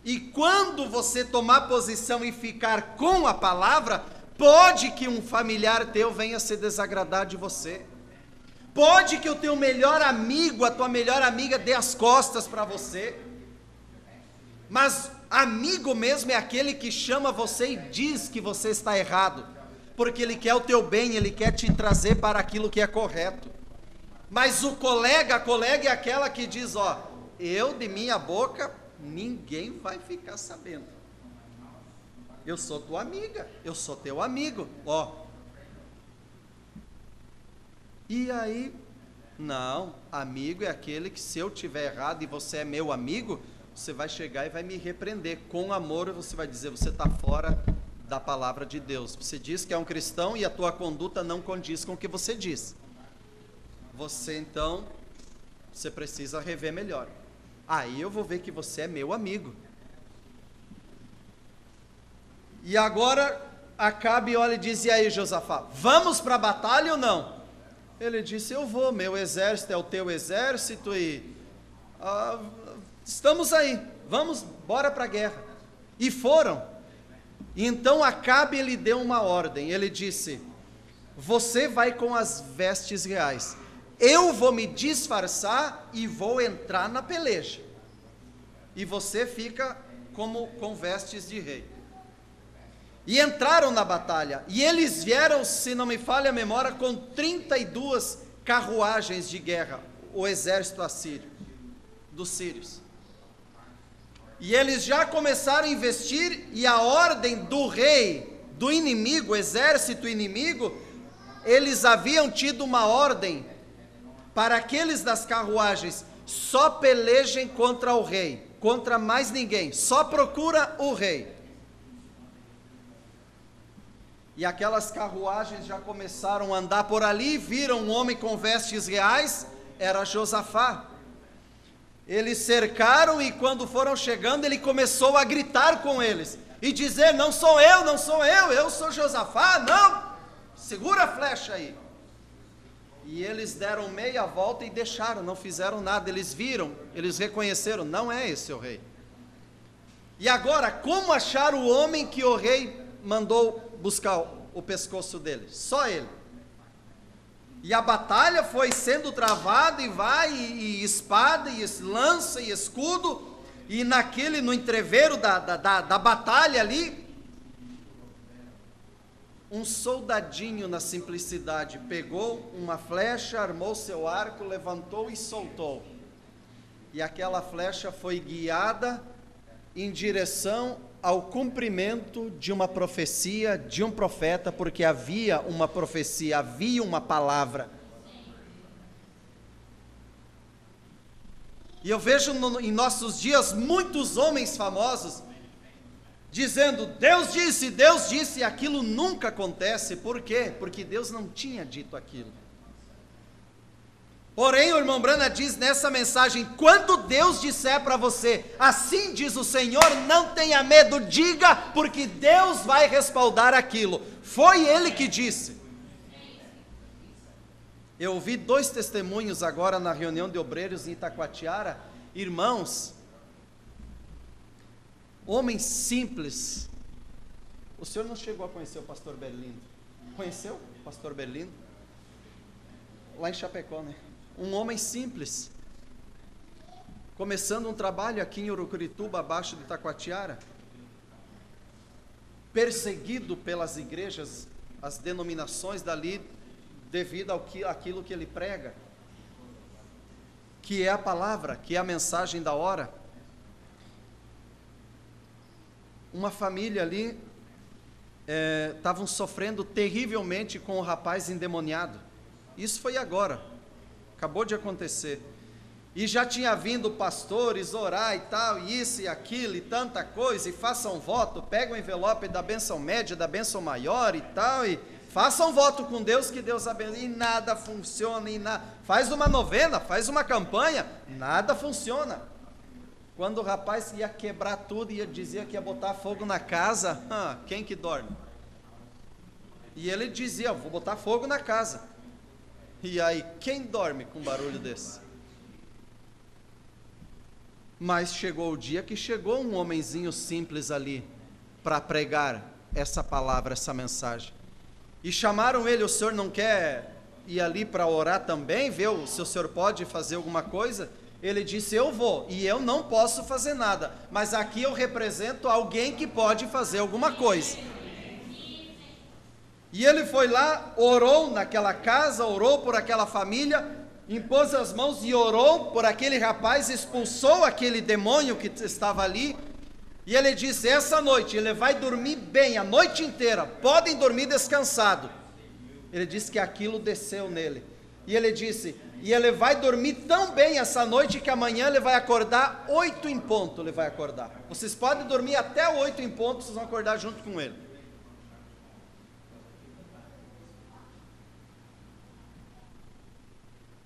E quando você tomar posição e ficar com a palavra, pode que um familiar teu venha se desagradar de você. Pode que o teu melhor amigo, a tua melhor amiga dê as costas para você. Mas amigo mesmo é aquele que chama você e diz que você está errado, porque ele quer o teu bem, ele quer te trazer para aquilo que é correto. Mas a colega é aquela que diz, ó, eu de minha boca, ninguém vai ficar sabendo. Eu sou tua amiga, eu sou teu amigo, ó. E aí, não, amigo é aquele que se eu tiver errado e você é meu amigo, você vai chegar e vai me repreender. Com amor você vai dizer, você está fora da palavra de Deus. Você diz que é um cristão e a tua conduta não condiz com o que você diz. Você então, você precisa rever melhor. Aí eu vou ver que você é meu amigo. E agora Acabe olha e diz: e aí, Josafá, vamos para a batalha ou não? Ele disse: eu vou, meu exército é o teu exército e estamos aí, vamos, bora para a guerra. E foram. E então Acabe, ele deu uma ordem, ele disse: você vai com as vestes reais, eu vou me disfarçar e vou entrar na peleja, e você fica com vestes de rei. E entraram na batalha, e eles vieram, se não me falha a memória, com 32 carruagens de guerra, o exército assírio, dos sírios. E eles já começaram a investir, e a ordem do rei, do inimigo, exército inimigo, eles haviam tido uma ordem para aqueles das carruagens: só pelejem contra o rei, contra mais ninguém, só procura o rei. E aquelas carruagens já começaram a andar por ali, viram um homem com vestes reais, era Josafá. Eles cercaram, e quando foram chegando, ele começou a gritar com eles, e dizer: não sou eu, eu sou Josafá, não, segura a flecha aí. E eles deram meia volta e deixaram, não fizeram nada. Eles viram, eles reconheceram: não é esse o rei. E agora, como achar o homem que o rei mandou buscar o pescoço dele? Só ele. E a batalha foi sendo travada, e vai, e espada, e lança, e escudo, e no entreveiro da batalha ali, um soldadinho na simplicidade pegou uma flecha, armou seu arco, levantou e soltou, e aquela flecha foi guiada em direção ao cumprimento de uma profecia de um profeta, porque havia uma profecia, havia uma palavra. E eu vejo em nossos dias muitos homens famosos dizendo: Deus disse, e aquilo nunca acontece. Por quê? Porque Deus não tinha dito aquilo. Porém, o irmão Brana diz nessa mensagem: quando Deus disser para você, assim diz o Senhor, não tenha medo, diga, porque Deus vai respaldar aquilo. Foi Ele que disse. Eu ouvi 2 testemunhos agora na reunião de obreiros em Itacoatiara, irmãos, homens simples. O senhor não chegou a conhecer o pastor Berlindo? Conheceu o pastor Berlindo? Lá em Chapecó, né? Um homem simples, começando um trabalho aqui em Urucurituba, abaixo de Itacoatiara, perseguido pelas igrejas, as denominações dali, devido àquilo que ele prega, que é a palavra, que é a mensagem da hora. Uma família ali, estavam sofrendo terrivelmente com o rapaz endemoniado. Isso foi agora, acabou de acontecer, e já tinha vindo pastores orar e tal, isso e aquilo, e tanta coisa, e façam voto, pega o envelope da bênção média, da bênção maior e tal, e façam voto com Deus, que Deus abençoe, e nada funciona, faz uma novena, faz uma campanha, nada funciona. Quando o rapaz ia quebrar tudo, e dizia que ia botar fogo na casa, quem que dorme? E ele dizia: vou botar fogo na casa. E aí, quem dorme com um barulho desse? Mas chegou o dia que chegou um homenzinho simples ali, para pregar essa palavra, essa mensagem. E chamaram ele: o senhor não quer ir ali para orar também, ver se o senhor pode fazer alguma coisa? Ele disse: eu vou, e eu não posso fazer nada, mas aqui eu represento alguém que pode fazer alguma coisa. E ele foi lá, orou naquela casa, orou por aquela família, impôs as mãos e orou por aquele rapaz, expulsou aquele demônio que estava ali, e ele disse: essa noite ele vai dormir bem, a noite inteira, podem dormir descansado. Ele disse que aquilo desceu nele, e ele disse: e ele vai dormir tão bem essa noite, que amanhã ele vai acordar 8 em ponto, ele vai acordar. Vocês podem dormir até 8 em ponto, vocês vão acordar junto com ele.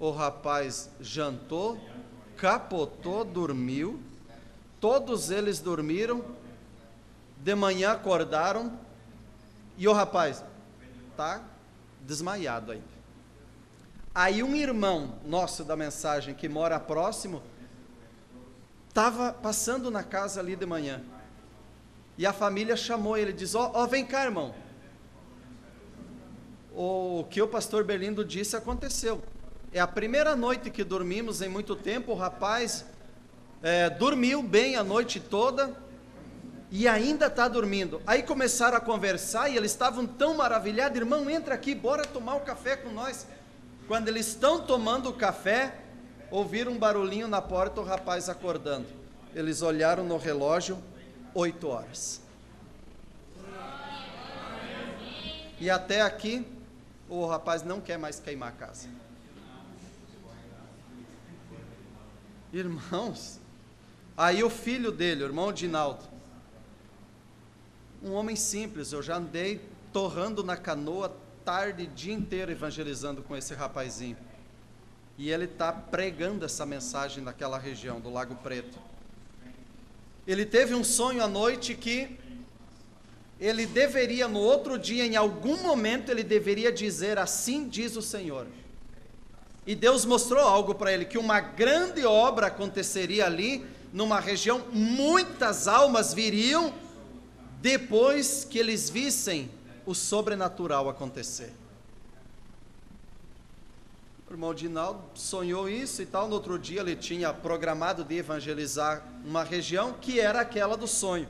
O rapaz jantou, capotou, dormiu, todos eles dormiram, De manhã acordaram e o rapaz está desmaiado ainda. Aí um irmão nosso da mensagem, que mora próximo, estava passando na casa ali de manhã. E a família chamou ele, diz, ó, vem cá, irmão. O que o pastor Berlindo disse aconteceu. É a primeira noite que dormimos em muito tempo. O rapaz dormiu bem a noite toda e ainda está dormindo. Aí começaram a conversar e eles estavam tão maravilhados. Irmão, entra aqui, bora tomar o café com nós. Quando eles estão tomando o café, ouviram um barulhinho na porta, o rapaz acordando. Eles olharam no relógio, 8 horas. E até aqui, o rapaz não quer mais queimar a casa. Irmãos, aí o filho dele, o irmão Dinaldo, um homem simples, eu já andei torrando na canoa tarde, dia inteiro evangelizando com esse rapazinho. E ele está pregando essa mensagem naquela região do Lago Preto. Ele teve um sonho à noite que ele deveria, no outro dia, em algum momento, ele deveria dizer, assim diz o Senhor. E Deus mostrou algo para ele, que uma grande obra aconteceria ali, numa região, muitas almas viriam, depois que eles vissem o sobrenatural acontecer. O irmão Dinaldo sonhou isso e tal, no outro dia ele tinha programado de evangelizar uma região que era aquela do sonho.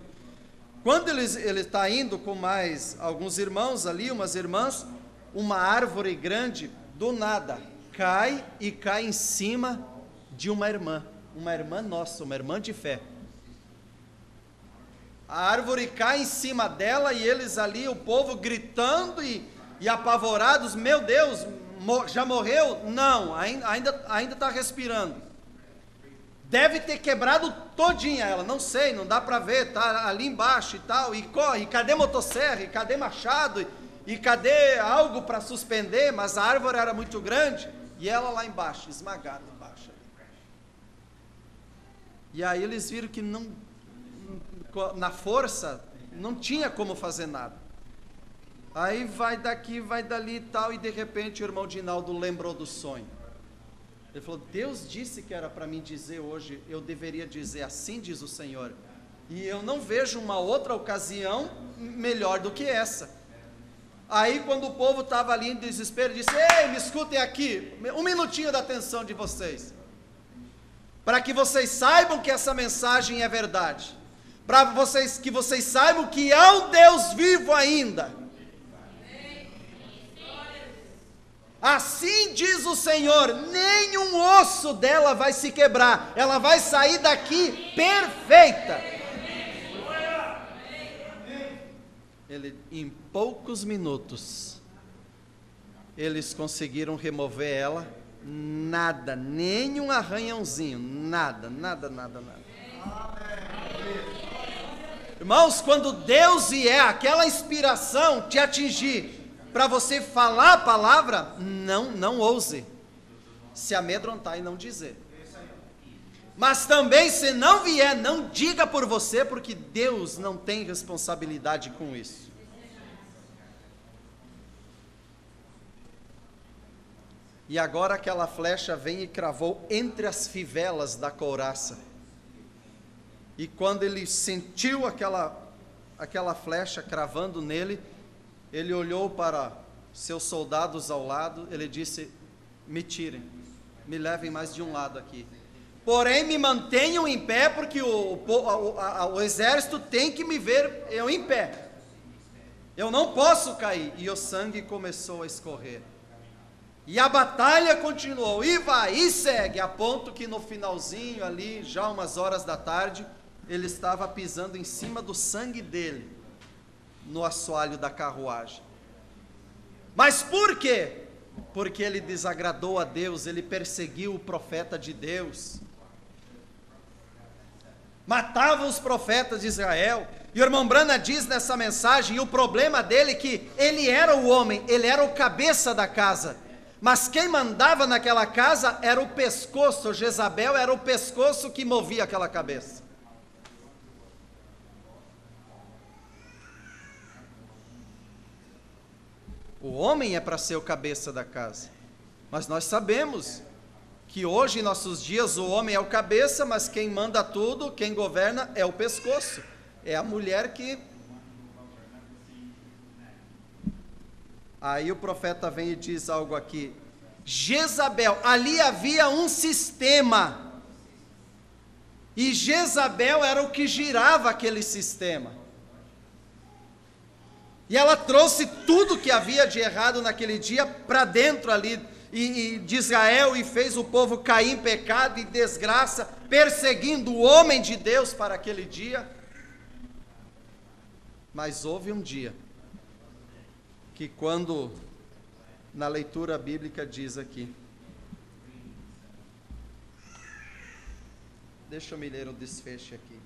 Quando ele está indo com mais alguns irmãos ali, umas irmãs, uma árvore grande, do nada, cai em cima de uma irmã nossa, uma irmã de fé. A árvore cai em cima dela e eles ali, o povo gritando e apavorados, meu Deus, já morreu? Não, ainda está respirando. Deve ter quebrado todinha ela, não sei, não dá para ver, está ali embaixo e tal, e corre, cadê motosserra, e cadê machado, e cadê algo para suspender, mas a árvore era muito grande, e ela lá embaixo, esmagada embaixo. E aí eles viram que não, na força, não tinha como fazer nada. Aí vai daqui, vai dali e tal, e de repente o irmão Dinaldo lembrou do sonho. Ele falou, Deus disse que era para mim dizer hoje, eu deveria dizer, assim diz o Senhor. E eu não vejo uma outra ocasião melhor do que essa. Aí quando o povo estava ali em desespero, disse, ei, me escutem aqui, um minutinho da atenção de vocês. Para que vocês saibam que essa mensagem é verdade. Para que vocês saibam que há um Deus vivo ainda. Assim diz o Senhor, nenhum osso dela vai se quebrar, ela vai sair daqui perfeita. Em poucos minutos, eles conseguiram remover ela, nada, nem um arranhãozinho, nada. Irmãos, quando Deus vier, aquela inspiração te atingir, para você falar a palavra, não ouse se amedrontar e não dizer. Mas também, se não vier, não diga por você, porque Deus não tem responsabilidade com isso. E agora aquela flecha vem e cravou entre as fivelas da couraça. E quando ele sentiu aquela flecha cravando nele, ele olhou para seus soldados ao lado, ele disse, me tirem, me levem mais de um lado aqui. Porém, me mantenham em pé, porque o exército tem que me ver eu em pé. Eu não posso cair. E o sangue começou a escorrer. E a batalha continuou, e vai, e segue, a ponto que no finalzinho ali, já umas horas da tarde, ele estava pisando em cima do sangue dele, no assoalho da carruagem. Mas por quê? Porque ele desagradou a Deus, ele perseguiu o profeta de Deus, matava os profetas de Israel. E o irmão Brana diz nessa mensagem, e o problema dele é que ele era o homem, ele era o cabeça da casa, mas quem mandava naquela casa era o pescoço. Jezabel era o pescoço que movia aquela cabeça. O homem é para ser o cabeça da casa. Mas nós sabemos que hoje, em nossos dias, o homem é o cabeça, mas quem manda tudo, quem governa é o pescoço. É a mulher que... Aí o profeta vem e diz algo aqui. Jezabel, ali havia um sistema. E Jezabel era o que girava aquele sistema. E ela trouxe tudo que havia de errado naquele dia para dentro ali de Israel e fez o povo cair em pecado e desgraça, perseguindo o homem de Deus para aquele dia. Mas houve um dia que, quando na leitura bíblica diz aqui, deixa eu me ler o desfecho aqui.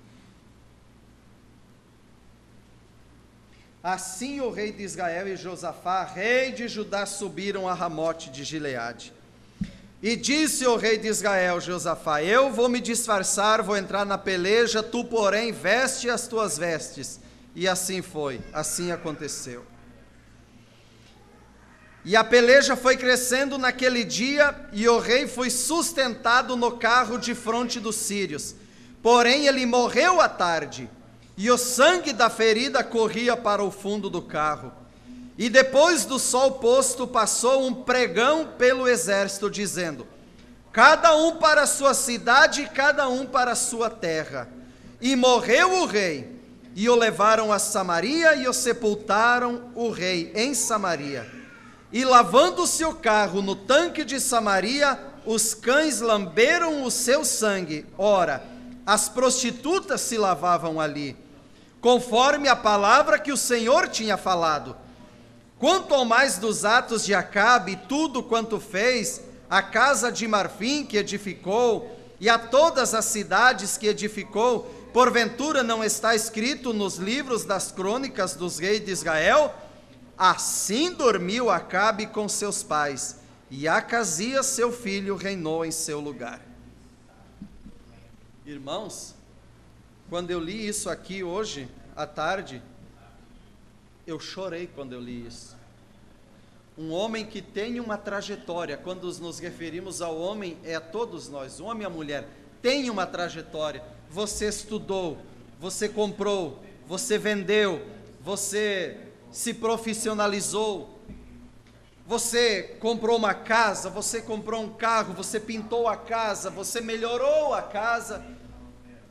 Assim o rei de Israel e Josafá, rei de Judá, subiram a Ramote de Gileade. E disse o rei de Israel, Josafá: eu vou me disfarçar, vou entrar na peleja, tu, porém, veste as tuas vestes. E assim foi, assim aconteceu. E a peleja foi crescendo naquele dia, e o rei foi sustentado no carro de fronte dos sírios. Porém, ele morreu à tarde, e o sangue da ferida corria para o fundo do carro. E depois do sol posto, passou um pregão pelo exército, dizendo: cada um para a sua cidade, cada um para a sua terra. E morreu o rei, e o levaram a Samaria, e o sepultaram o rei em Samaria. E lavando-se o carro no tanque de Samaria, os cães lamberam o seu sangue. Ora, as prostitutas se lavavam ali, conforme a palavra que o Senhor tinha falado. Quanto ao mais dos atos de Acabe, tudo quanto fez, a casa de marfim que edificou, e a todas as cidades que edificou, porventura não está escrito nos livros das crônicas dos reis de Israel? Assim dormiu Acabe com seus pais, e Acasias, seu filho, reinou em seu lugar. Irmãos, quando eu li isso aqui hoje, à tarde, eu chorei quando eu li isso. Um homem que tem uma trajetória, quando nos referimos ao homem, é a todos nós, o homem e a mulher, tem uma trajetória. Você estudou, você comprou, você vendeu, você se profissionalizou, você comprou uma casa, você comprou um carro, você pintou a casa, você melhorou a casa,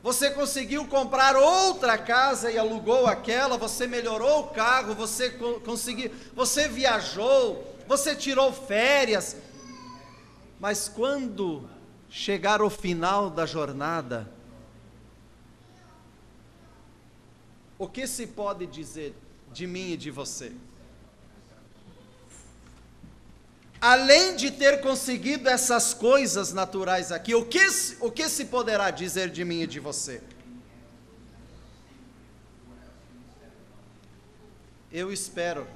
você conseguiu comprar outra casa e alugou aquela, você melhorou o carro, você conseguiu, você viajou, você tirou férias. Mas quando chegar o final da jornada, o que se pode dizer de mim e de você? Além de ter conseguido essas coisas naturais aqui, o que se poderá dizer de mim e de você? Eu espero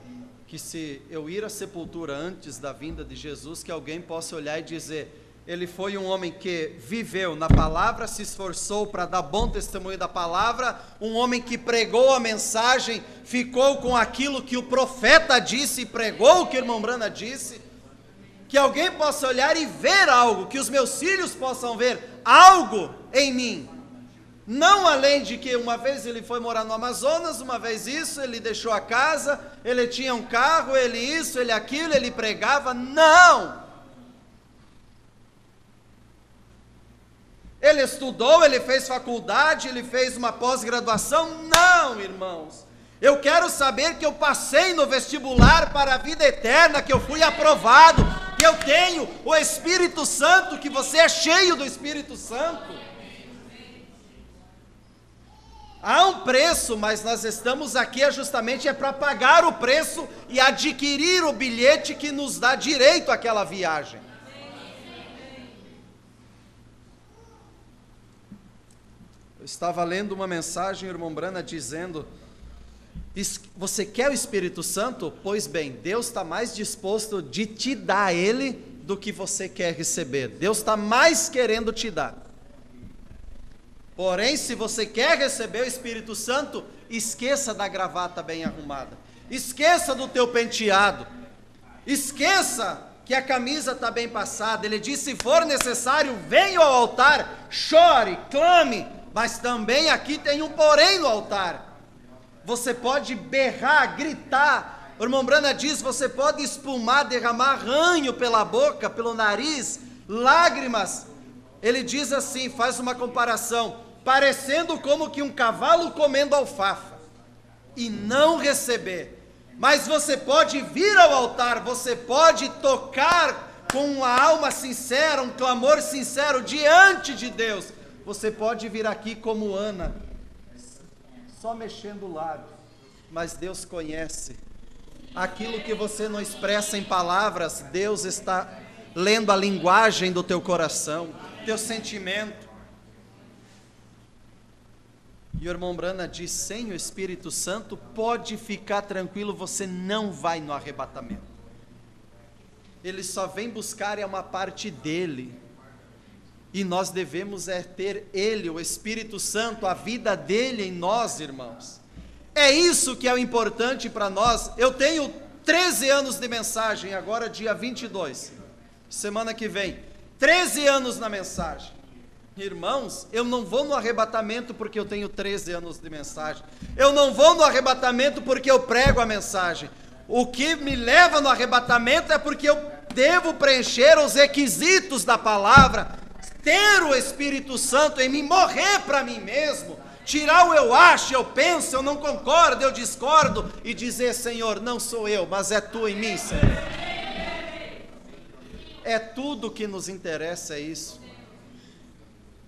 que, se eu ir à sepultura antes da vinda de Jesus, que alguém possa olhar e dizer: ele foi um homem que viveu na palavra, se esforçou para dar bom testemunho da palavra, um homem que pregou a mensagem, ficou com aquilo que o profeta disse e pregou o que o irmão Brana disse. Que alguém possa olhar e ver algo, que os meus filhos possam ver algo em mim. Não além de que uma vez ele foi morar no Amazonas, uma vez isso, ele deixou a casa, ele tinha um carro, ele isso, ele aquilo, ele pregava. Não! Ele estudou, ele fez faculdade, ele fez uma pós-graduação. Não, irmãos. Eu quero saber que eu passei no vestibular para a vida eterna, que eu fui aprovado, que eu tenho o Espírito Santo, que você é cheio do Espírito Santo. Há um preço, mas nós estamos aqui justamente para pagar o preço e adquirir o bilhete que nos dá direito àquela viagem. Eu estava lendo uma mensagem, irmão Brana, dizendo: você quer o Espírito Santo? Pois bem, Deus está mais disposto de te dar ele do que você quer receber. Deus está mais querendo te dar. Porém, se você quer receber o Espírito Santo, esqueça da gravata bem arrumada, esqueça do teu penteado, Esqueça que a camisa está bem passada. Ele diz: se for necessário, venha ao altar, chore, clame, mas também aqui tem um porém no altar. Você pode berrar, gritar. O irmão Brana diz: você pode espumar, derramar ranho pela boca, pelo nariz, lágrimas. Ele diz assim, faz uma comparação, parecendo como que um cavalo comendo alfafa, e não receber. Mas você pode vir ao altar, você pode tocar com uma alma sincera, um clamor sincero diante de Deus. Você pode vir aqui como Ana, só mexendo o lábio, mas Deus conhece. Aquilo que você não expressa em palavras, Deus está lendo a linguagem do teu coração, teu sentimento. E o irmão Brana diz: sem o Espírito Santo, pode ficar tranquilo, você não vai no arrebatamento. Ele só vem buscar uma parte dele, e nós devemos ter ele, o Espírito Santo, a vida dele em nós, irmãos. É isso que é o importante para nós. Eu tenho 13 anos de mensagem, agora dia 22, semana que vem, 13 anos na mensagem. Irmãos, eu não vou no arrebatamento porque eu tenho 13 anos de mensagem. Eu não vou no arrebatamento porque eu prego a mensagem. O que me leva no arrebatamento é porque eu devo preencher os requisitos da palavra, ter o Espírito Santo em mim, morrer para mim mesmo, tirar o eu acho, eu penso, eu não concordo, eu discordo, e dizer: Senhor, não sou eu, mas é Tu em mim, Senhor. É tudo que nos interessa, é isso.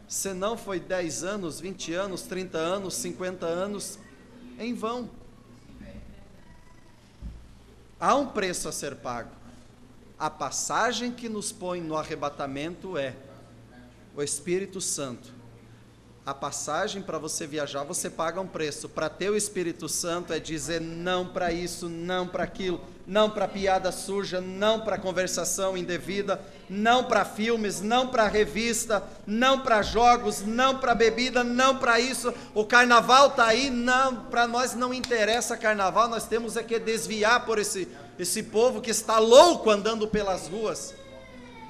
Se não foi 10 anos, 20 anos, 30 anos, 50 anos, em vão. Há um preço a ser pago. A passagem que nos põe no arrebatamento é o Espírito Santo. A passagem para você viajar, você paga um preço. Para ter o Espírito Santo é dizer não para isso, não para aquilo, não para piada suja, não para conversação indevida, não para filmes, não para revista, não para jogos, não para bebida, não para isso. O carnaval está aí, não, para nós não interessa carnaval, nós temos é que desviar por esse povo que está louco andando pelas ruas,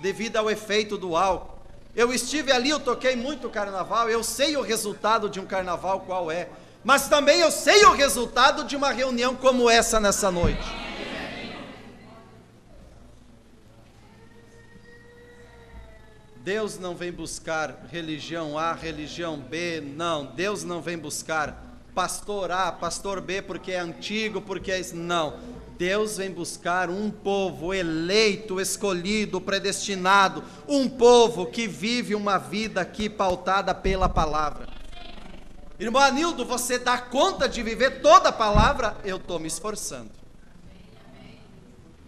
devido ao efeito do álcool. Eu estive ali, eu toquei muito carnaval, eu sei o resultado de um carnaval qual é, mas também eu sei o resultado de uma reunião como essa nessa noite. Deus não vem buscar religião A, religião B, não. Deus não vem buscar pastor A, pastor B, porque é antigo, porque é isso, não. Deus vem buscar um povo eleito, escolhido, predestinado, um povo que vive uma vida aqui pautada pela palavra. Irmão Anildo, você dá conta de viver toda a palavra? Eu estou me esforçando.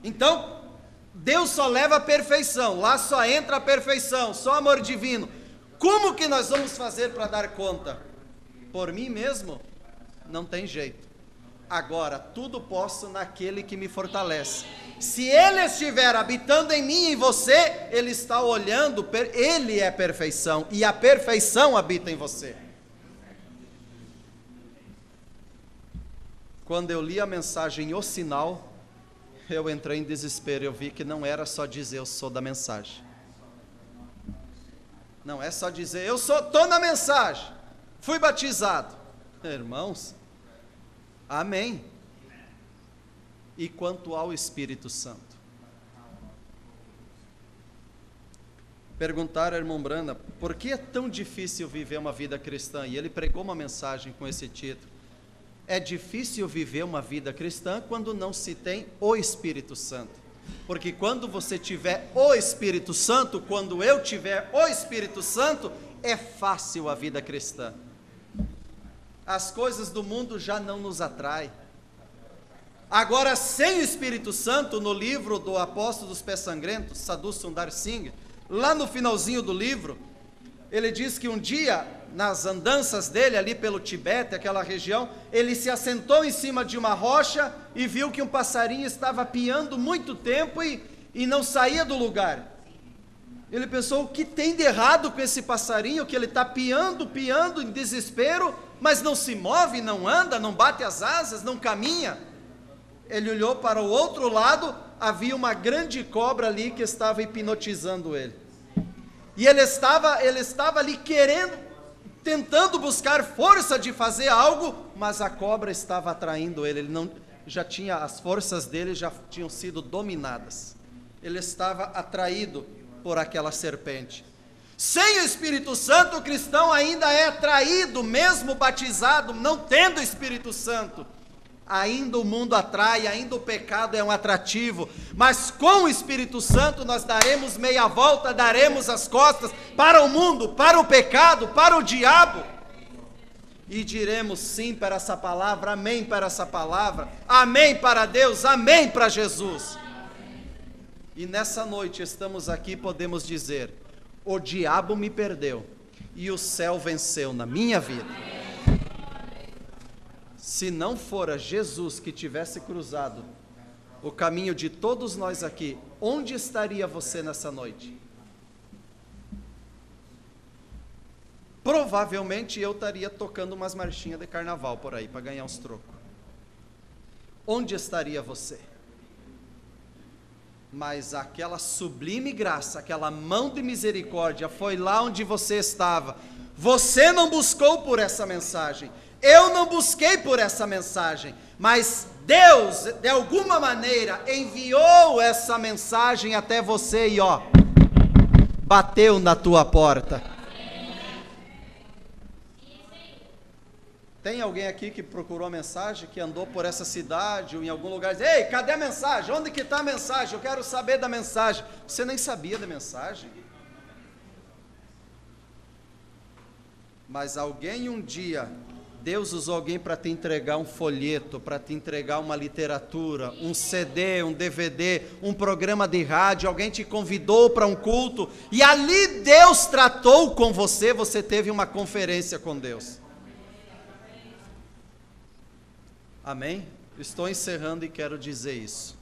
Então, Deus só leva a perfeição, lá só entra a perfeição, só amor divino. Como que nós vamos fazer para dar conta? Por mim mesmo? Não tem jeito. Agora, tudo posso naquele que me fortalece. Se Ele estiver habitando em mim e em você, Ele está olhando, Ele é perfeição, e a perfeição habita em você. Quando eu li a mensagem O Sinal, eu entrei em desespero, eu vi que não era só dizer eu sou da mensagem. Não é só dizer eu estou na mensagem, fui batizado. Irmãos, amém. E quanto ao Espírito Santo? Perguntaram ao irmão Brana, por que é tão difícil viver uma vida cristã? E ele pregou uma mensagem com esse título. É difícil viver uma vida cristã quando não se tem o Espírito Santo. Porque quando você tiver o Espírito Santo, quando eu tiver o Espírito Santo, é fácil a vida cristã. As coisas do mundo já não nos atraem. Agora, sem o Espírito Santo, no livro do Apóstolo dos Pés Sangrentos, Sadhu Sundar Singh, lá no finalzinho do livro, ele diz que um dia, nas andanças dele ali pelo Tibete, aquela região, ele se assentou em cima de uma rocha e viu que um passarinho estava piando muito tempo e não saía do lugar. Ele pensou, o que tem de errado com esse passarinho, que ele está piando em desespero, mas não se move, não anda, não bate as asas, não caminha. Ele olhou para o outro lado, havia uma grande cobra ali que estava hipnotizando ele. E ele estava ali tentando buscar força de fazer algo, mas a cobra estava atraindo ele. As forças dele já tinham sido dominadas. Ele estava atraído por aquela serpente. Sem o Espírito Santo, o cristão ainda é atraído, mesmo batizado, não tendo o Espírito Santo. Ainda o mundo atrai, ainda o pecado é um atrativo, mas com o Espírito Santo nós daremos meia volta, daremos as costas para o mundo, para o pecado, para o diabo, e diremos sim para essa palavra, amém para essa palavra, amém para Deus, amém para Jesus. E nessa noite estamos aqui, podemos dizer: o diabo me perdeu e o céu venceu na minha vida. Se não fora Jesus que tivesse cruzado o caminho de todos nós aqui, onde estaria você nessa noite? Provavelmente eu estaria tocando umas marchinhas de carnaval por aí, para ganhar uns trocos. Onde estaria você? Mas aquela sublime graça, aquela mão de misericórdia foi lá onde você estava. Você não buscou por essa mensagem, eu não busquei por essa mensagem, mas Deus, de alguma maneira, enviou essa mensagem até você e bateu na tua porta. Tem alguém aqui que procurou a mensagem, que andou por essa cidade ou em algum lugar e diz: ei, cadê a mensagem? Onde que está a mensagem? Eu quero saber da mensagem. Você nem sabia da mensagem. Mas alguém um dia, Deus usou alguém para te entregar um folheto, para te entregar uma literatura, um CD, um DVD, um programa de rádio, alguém te convidou para um culto, e ali Deus tratou com você, você teve uma conferência com Deus. Amém? Estou encerrando e quero dizer isso.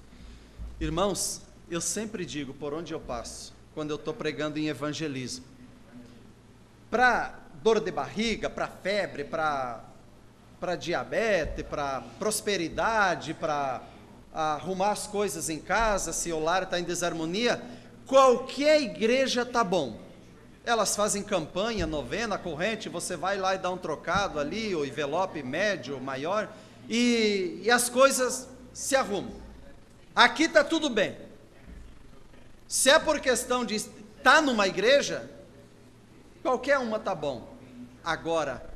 Irmãos, eu sempre digo por onde eu passo, quando eu estou pregando em evangelismo, para dor de barriga, para febre, para diabetes, para prosperidade, para arrumar as coisas em casa, se o lar está em desarmonia, qualquer igreja está bom. Elas fazem campanha, novena, corrente, você vai lá e dá um trocado ali, o envelope médio, maior, e as coisas se arrumam. Aqui está tudo bem. Se é por questão de estar numa igreja, qualquer uma está bom. Agora,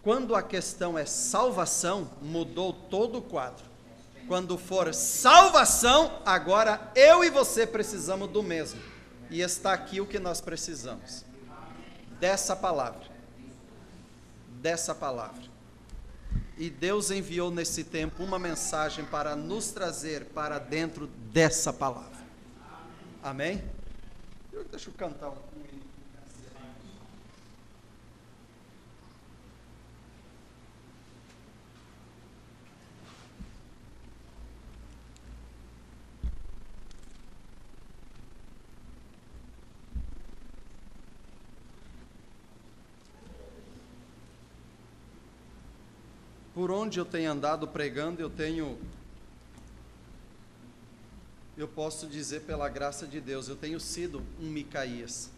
quando a questão é salvação, mudou todo o quadro. Quando for salvação, agora eu e você precisamos do mesmo. E está aqui o que nós precisamos. Dessa palavra. Dessa palavra. E Deus enviou nesse tempo uma mensagem para nos trazer para dentro dessa palavra. Amém? Deixa eu cantar um pouquinho. Por onde eu tenho andado pregando, eu posso dizer pela graça de Deus, eu tenho sido um Micaías,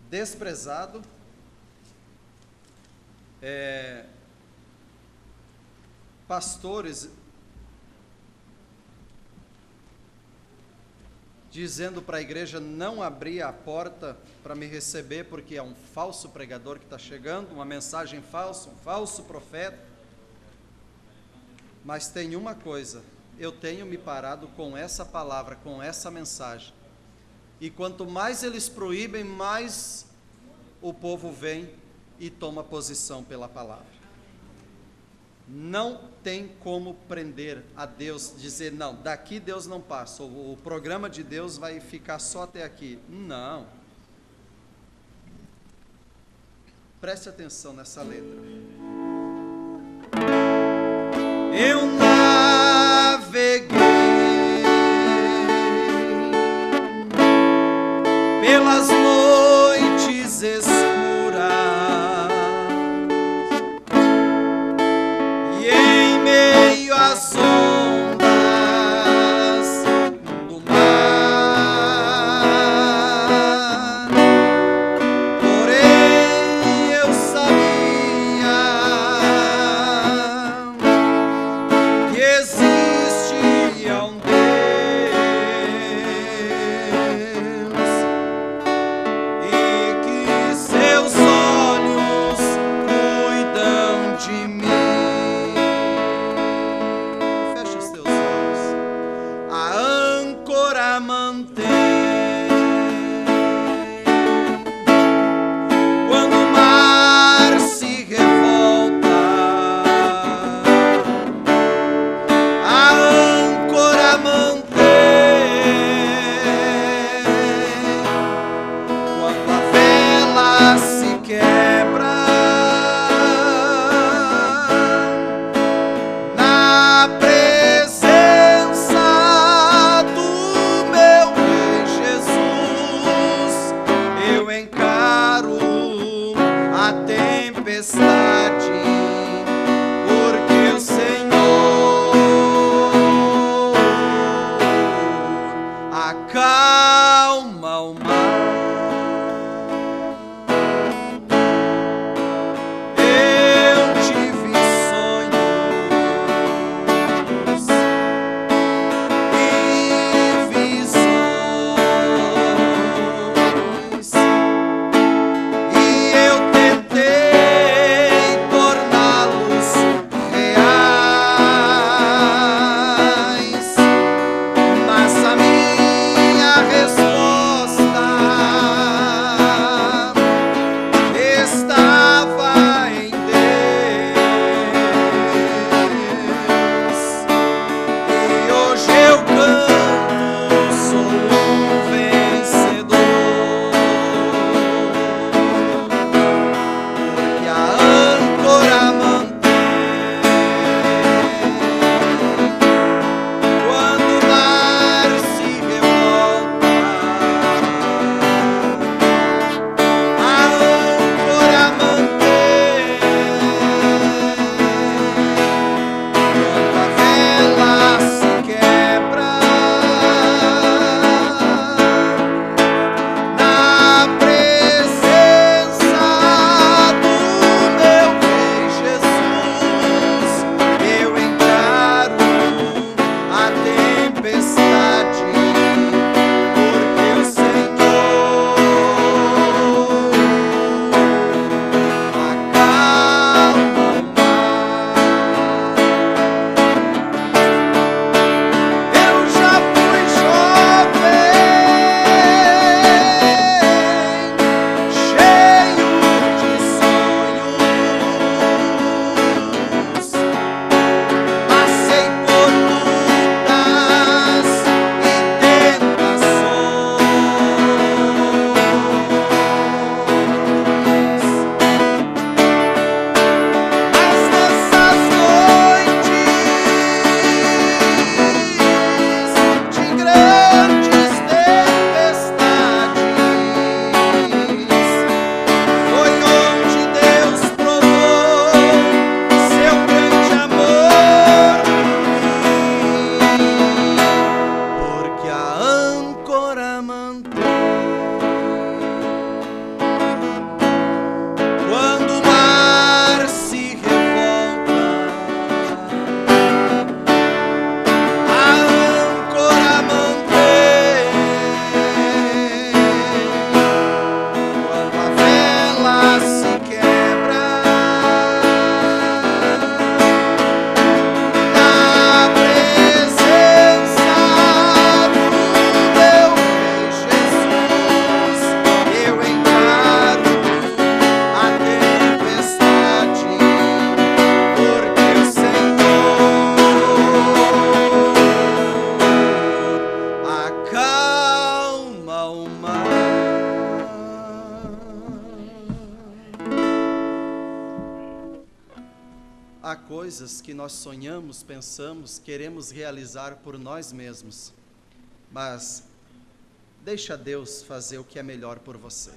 desprezado, pastores dizendo para a igreja não abrir a porta para me receber, porque é um falso pregador que está chegando, uma mensagem falsa, um falso profeta. Mas tem uma coisa, eu tenho me parado com essa palavra, com essa mensagem, e quanto mais eles proíbem, mais o povo vem e toma posição pela palavra. Não tem como prender a Deus, dizer, não, daqui Deus não passa, o programa de Deus vai ficar só até aqui. Não. Preste atenção nessa letra. Eu naveguei pelas noites escuras e em meio às ondas eu encaro a tempestade, porque o Senhor acalma o mar. Eu tive sonhos e visões, e eu tentei torná-los reais, mas a minha resposta estava em Deus. E hoje eu canto, sou um vencedor, porque a âncora mantém. Quando o mar se revolta, a âncora mantém. Quando a vela se quebra, na presença do meu Rei Jesus, eu encaro a tempestade, porque o Senhor acalma o mar. Eu já fui jovem, cheio de sonhos, passei por lutas e tentações, mas nessas noites de grandes tempestades, foi onde Deus provou seu grande amor por mim, porque a âncora mantém. Quando o mar se revolta, a âncora mantém. Quando a vela se quebra, na presença do meu Rei Jesus, eu encaro a tempestade, porque o Senhor acalma o mar. Há coisas que nós sonhamos, pensamos, queremos realizar por nós mesmos, mas deixa Deus fazer o que é melhor por você.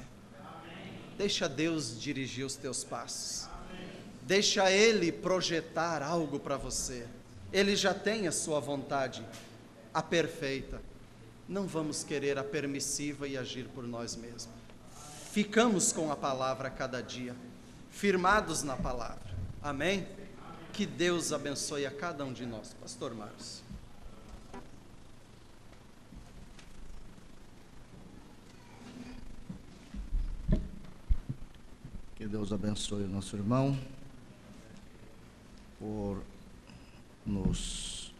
Deixa Deus dirigir os teus passos. Deixa Ele projetar algo para você. Ele já tem a sua vontade, a perfeita. Não vamos querer a permissiva e agir por nós mesmos. Ficamos com a palavra a cada dia, firmados na palavra. Amém? Que Deus abençoe a cada um de nós. Pastor Marcos. Que Deus abençoe o nosso irmão por nos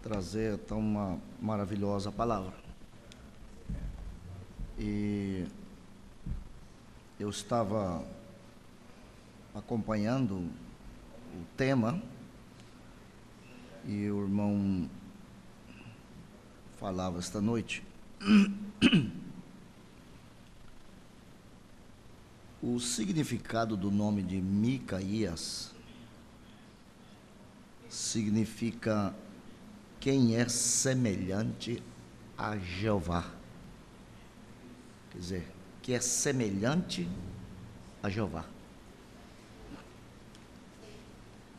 trazer tão uma maravilhosa palavra. E eu estava acompanhando o tema e o irmão falava esta noite. O significado do nome de Micaías significa quem é semelhante a Jeová. quer dizer, que é semelhante a Jeová.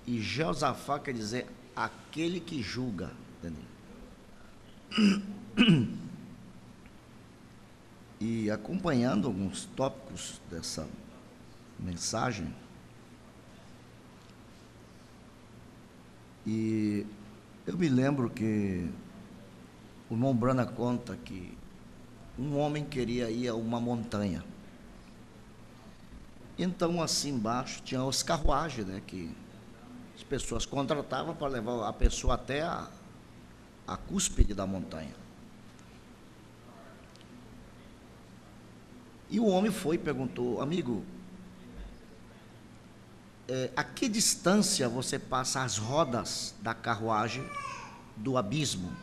E Josafá quer dizer aquele que julga, entendeu? E acompanhando alguns tópicos dessa mensagem, e eu me lembro que o irmão Brana conta que um homem queria ir a uma montanha. Então, assim embaixo, tinha as carruagens, né, que as pessoas contratavam para levar a pessoa até a cúspide da montanha. E o homem foi e perguntou: amigo, a que distância você passa as rodas da carruagem do abismo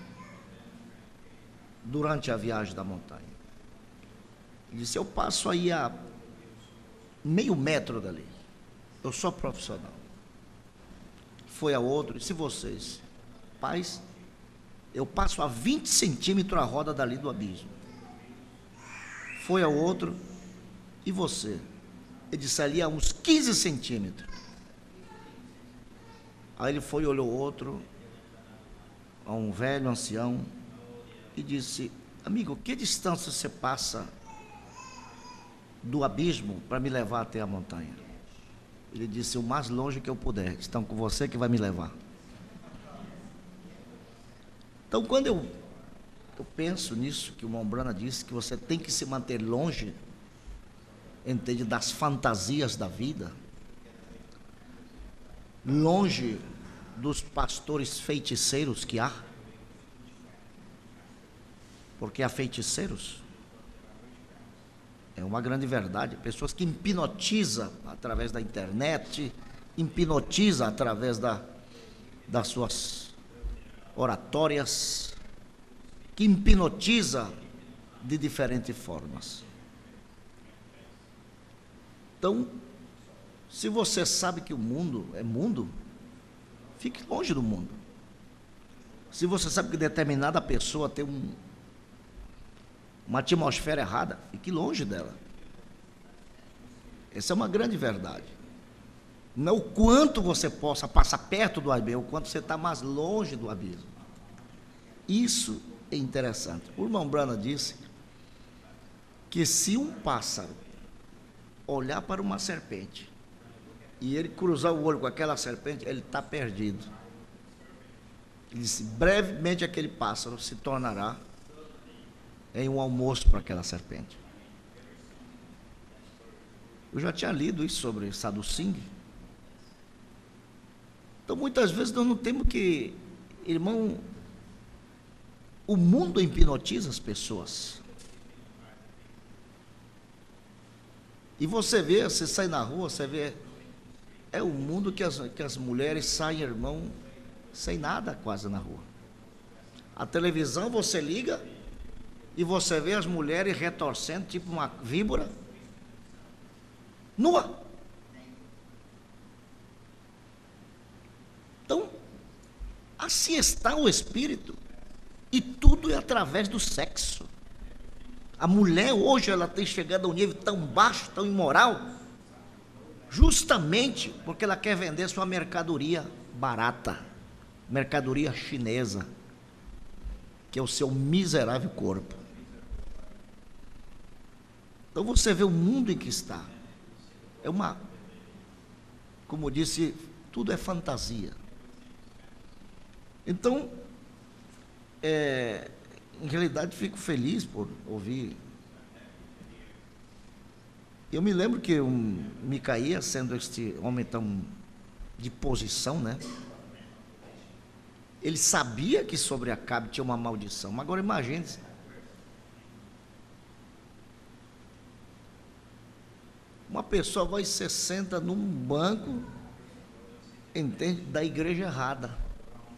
durante a viagem da montanha? Ele disse: eu passo aí a meio metro dali, eu sou profissional. Foi a outro, disse: vocês, pais, eu passo a 20 centímetros a roda dali do abismo. Foi ao outro: e você? Ele disse: ali a uns 15 centímetros. Aí ele foi e olhou outro, a um velho ancião, e disse: amigo, que distância você passa do abismo para me levar até a montanha? Ele disse: o mais longe que eu puder, estão com você que vai me levar. Então, quando eu penso nisso que o irmão Brana disse, que você tem que se manter longe, entende, das fantasias da vida, longe dos pastores feiticeiros que há, porque há feiticeiros, é uma grande verdade, pessoas que hipnotizam através da internet, hipnotizam através das suas oratórias, que hipnotiza de diferentes formas. Então, se você sabe que o mundo é mundo, fique longe do mundo. Se você sabe que determinada pessoa tem uma atmosfera errada, fique longe dela. Essa é uma grande verdade. Não é o quanto você possa passar perto do abismo, é o quanto você está mais longe do abismo. Isso é interessante. O irmão Brana disse que se um pássaro olhar para uma serpente e ele cruzar o olho com aquela serpente, ele está perdido. Ele disse: brevemente aquele pássaro se tornará em um almoço para aquela serpente. Eu já tinha lido isso sobre Sadhu Singh. Então, muitas vezes nós não temos que, irmão, o mundo hipnotiza as pessoas. E você vê, você sai na rua, você vê, é o mundo que as mulheres saem, irmão, sem nada quase na rua. A televisão você liga e você vê as mulheres retorcendo, tipo uma víbora, nua. Então, assim está o espírito, e tudo é através do sexo. A mulher hoje, ela tem chegado a um nível tão baixo, tão imoral, justamente porque ela quer vender sua mercadoria barata, mercadoria chinesa, que é o seu miserável corpo. Então você vê o mundo em que está. É uma, como eu disse, tudo é fantasia. Então, em realidade, fico feliz por ouvir. Eu me lembro que Micaías, sendo este homem tão de posição, né? Ele sabia que sobre Acabe tinha uma maldição. Mas agora imagine, uma pessoa vai e se senta num banco, entende, da igreja errada,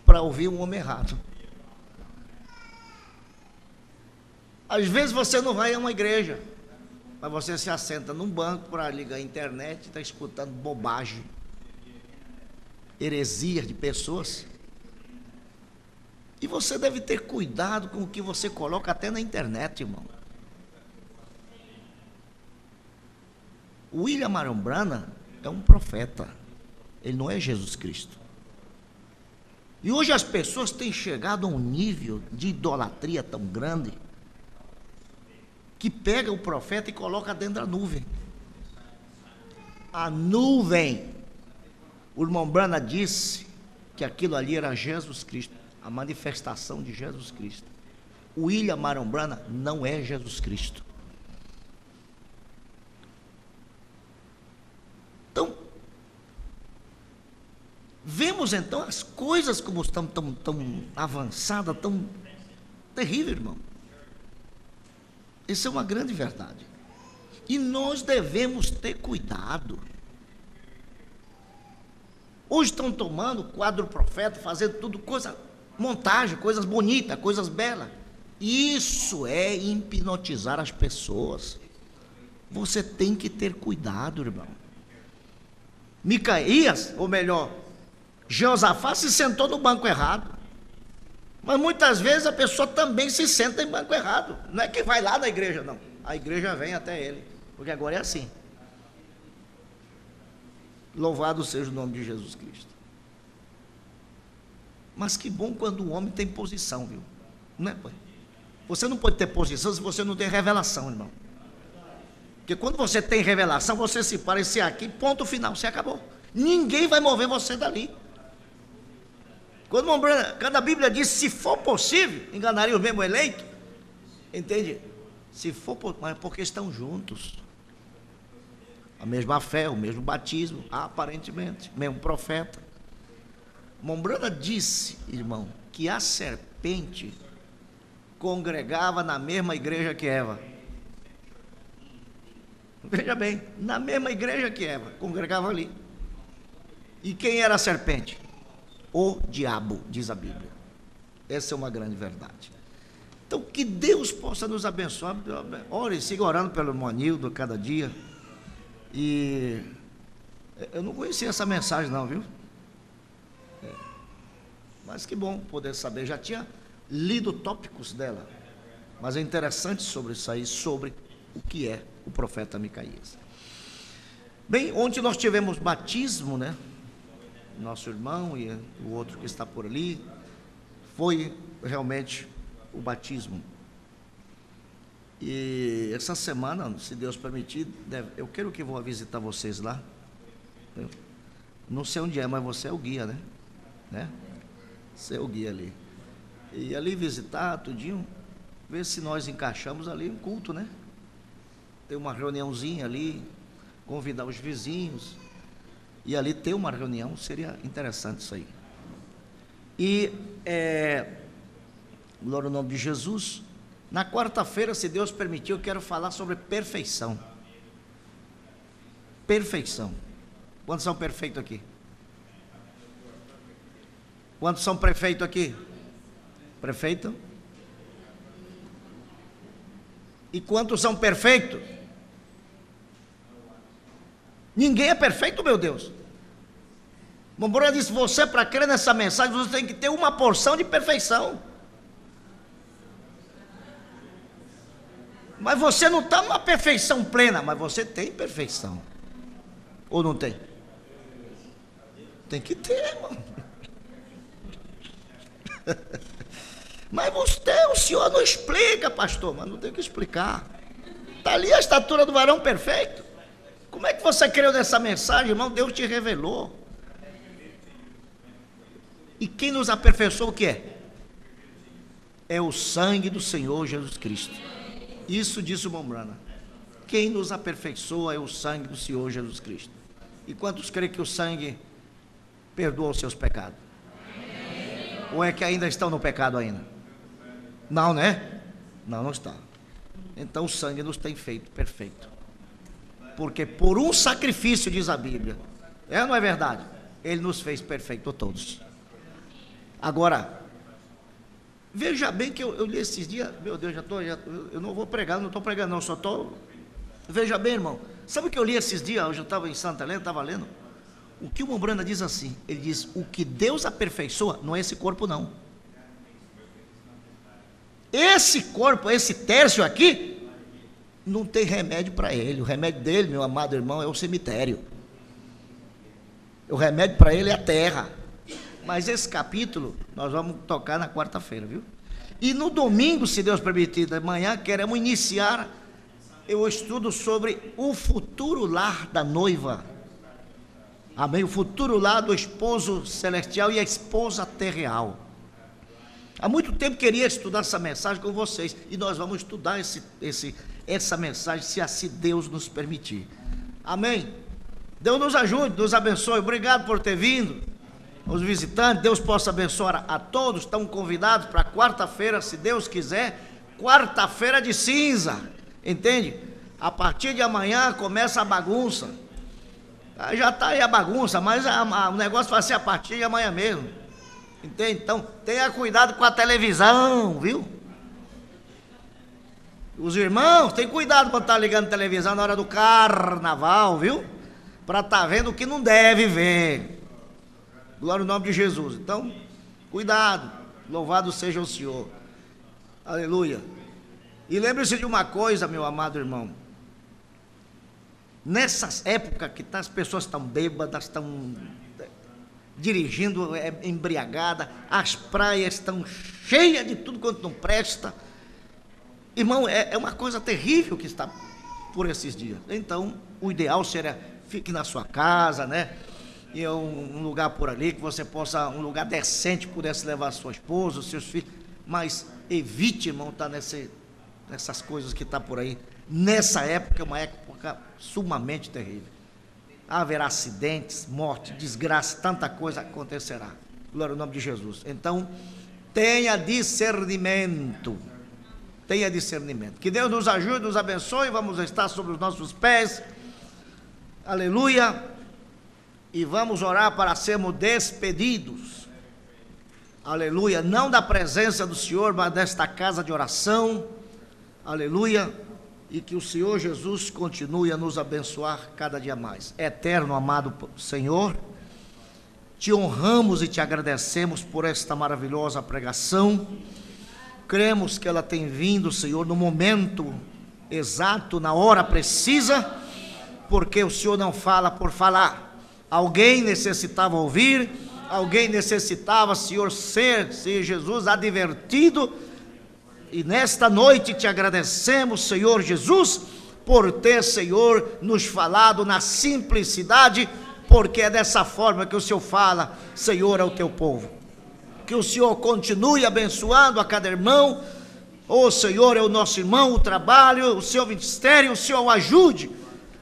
para ouvir um homem errado. Às vezes você não vai a uma igreja, mas você se assenta num banco para ligar a internet e está escutando bobagem, heresias de pessoas. E você deve ter cuidado com o que você coloca até na internet, irmão. O William Marion Branham é um profeta, ele não é Jesus Cristo. E hoje as pessoas têm chegado a um nível de idolatria tão grande que pega o profeta e coloca dentro da nuvem. A nuvem. O irmão Branham disse que aquilo ali era Jesus Cristo, a manifestação de Jesus Cristo. O William Marion Branham não é Jesus Cristo. Então, vemos então as coisas como estão tão avançadas, tão terrível, irmão. Isso é uma grande verdade. E nós devemos ter cuidado. Hoje estão tomando quadro profeta, fazendo tudo, montagem, coisas bonitas, coisas belas. Isso é hipnotizar as pessoas. Você tem que ter cuidado, irmão. Micaías, ou melhor, Jeosafá se sentou no banco errado. Mas muitas vezes a pessoa também se senta em banco errado. Não é que vai lá na igreja, não. A igreja vem até ele, porque agora é assim. Louvado seja o nome de Jesus Cristo. Mas que bom quando o homem tem posição, viu? Não é, pai? Você não pode ter posição se você não tem revelação, irmão. Porque quando você tem revelação, você se parece aqui, ponto final, você acabou. Ninguém vai mover você dali. Quando a Bíblia diz, se for possível, enganaria o mesmo eleito, entende? Se for, mas porque estão juntos. A mesma fé, o mesmo batismo, aparentemente, mesmo profeta. Mombrana disse, irmão, que a serpente congregava na mesma igreja que Eva. Veja bem, na mesma igreja que Eva, congregava ali. E quem era a serpente? O diabo, diz a Bíblia. Essa é uma grande verdade. Então, que Deus possa nos abençoar. Ore, siga orando pelo irmão Anildo cada dia. E eu não conhecia essa mensagem não, viu? Mas que bom poder saber. Já tinha lido tópicos dela, mas é interessante sobre isso aí, sobre o que é o profeta Micaías. Bem, ontem nós tivemos batismo, né? Nosso irmão e o outro que está por ali, foi realmente o batismo. E essa semana, se Deus permitir, eu quero que vou visitar vocês lá. Eu não sei onde é, mas você é o guia, né? Você é o guia ali. E ali visitar tudinho, ver se nós encaixamos ali um culto, né? Ter uma reuniãozinha ali, convidar os vizinhos. E ali ter uma reunião, seria interessante isso aí. E, glória ao nome de Jesus. Na quarta-feira, se Deus permitir, eu quero falar sobre perfeição. Perfeição. Quantos são perfeitos aqui? Quantos são prefeitos aqui? Prefeito? E quantos são perfeitos? Ninguém é perfeito, meu Deus. Mombrana disse, você para crer nessa mensagem, você tem que ter uma porção de perfeição. Mas você não está numa perfeição plena, mas você tem perfeição. Ou não tem? Tem que ter, irmão. Mas o senhor não explica, pastor, mas não tem que explicar. Está ali a estatura do varão perfeito. Como é que você creu nessa mensagem, irmão? Deus te revelou. E quem nos aperfeiçoou o que é? É o sangue do Senhor Jesus Cristo. Isso disse o Mombrana. Quem nos aperfeiçoa é o sangue do Senhor Jesus Cristo. E quantos creem que o sangue perdoa os seus pecados? Ou é que ainda estão no pecado ainda? Não, né? Não, não está. Então o sangue nos tem feito perfeito. Porque por um sacrifício, diz a Bíblia, ou não é verdade? Ele nos fez perfeito a todos. Agora, veja bem que eu li esses dias, meu Deus, eu não vou pregar, não estou pregando não, só estou, veja bem, irmão, sabe o que eu li esses dias, hoje eu estava em Santa Helena, estava lendo, o que o Mombrana diz assim, ele diz, o que Deus aperfeiçoa, não é esse corpo não, esse corpo, esse tércio aqui, não tem remédio para ele. O remédio dele, meu amado irmão, é o cemitério. O remédio para ele é a terra. Mas esse capítulo nós vamos tocar na quarta-feira, viu? E no domingo, se Deus permitir, de manhã, queremos iniciar o estudo sobre o futuro lar da noiva. Amém? O futuro lar do esposo celestial e a esposa terreal. Há muito tempo queria estudar essa mensagem com vocês, e nós vamos estudar essa mensagem, se assim Deus nos permitir. Amém? Deus nos ajude, nos abençoe. Obrigado por ter vindo. Os visitantes, Deus possa abençoar a todos. Estão convidados para quarta-feira, se Deus quiser, quarta-feira de cinza, entende? A partir de amanhã começa a bagunça. Já está aí a bagunça, mas o negócio vai ser a partir de amanhã mesmo, entende? Então tenha cuidado com a televisão, viu? Os irmãos, tem cuidado para estar ligando televisão na hora do carnaval, viu? Para estar vendo o que não deve ver. Glória ao nome de Jesus. Então, cuidado, louvado seja o Senhor. Aleluia. E lembre-se de uma coisa, meu amado irmão. Nessas épocas que as pessoas estão bêbadas, estão dirigindo embriagadas, as praias estão cheias de tudo quanto não presta. Irmão, é uma coisa terrível que está por esses dias. Então, o ideal seria, fique na sua casa, né? E um lugar por ali que você possa, um lugar decente, pudesse levar a sua esposa, os seus filhos, mas evite, irmão, estar nessas coisas que está por aí. Nessa época é uma época sumamente terrível. Haverá acidentes, morte, desgraça, tanta coisa acontecerá. Glória ao nome de Jesus. Então, tenha discernimento. Tenha discernimento. Que Deus nos ajude, nos abençoe. Vamos estar sobre os nossos pés. Aleluia. E vamos orar para sermos despedidos. Aleluia. Não da presença do Senhor, mas desta casa de oração. Aleluia. E que o Senhor Jesus continue a nos abençoar cada dia mais. Eterno, amado Senhor, te honramos e te agradecemos por esta maravilhosa pregação. Cremos que ela tem vindo, Senhor, no momento exato, na hora precisa, porque o Senhor não fala por falar. Alguém necessitava ouvir, alguém necessitava, Senhor, ser Jesus advertido. E nesta noite te agradecemos, Senhor Jesus, por ter, Senhor, nos falado na simplicidade, porque é dessa forma que o Senhor fala, Senhor, ao teu povo. Que o Senhor continue abençoando a cada irmão. Oh, Senhor, é o nosso irmão, o trabalho, o seu ministério, o Senhor o ajude.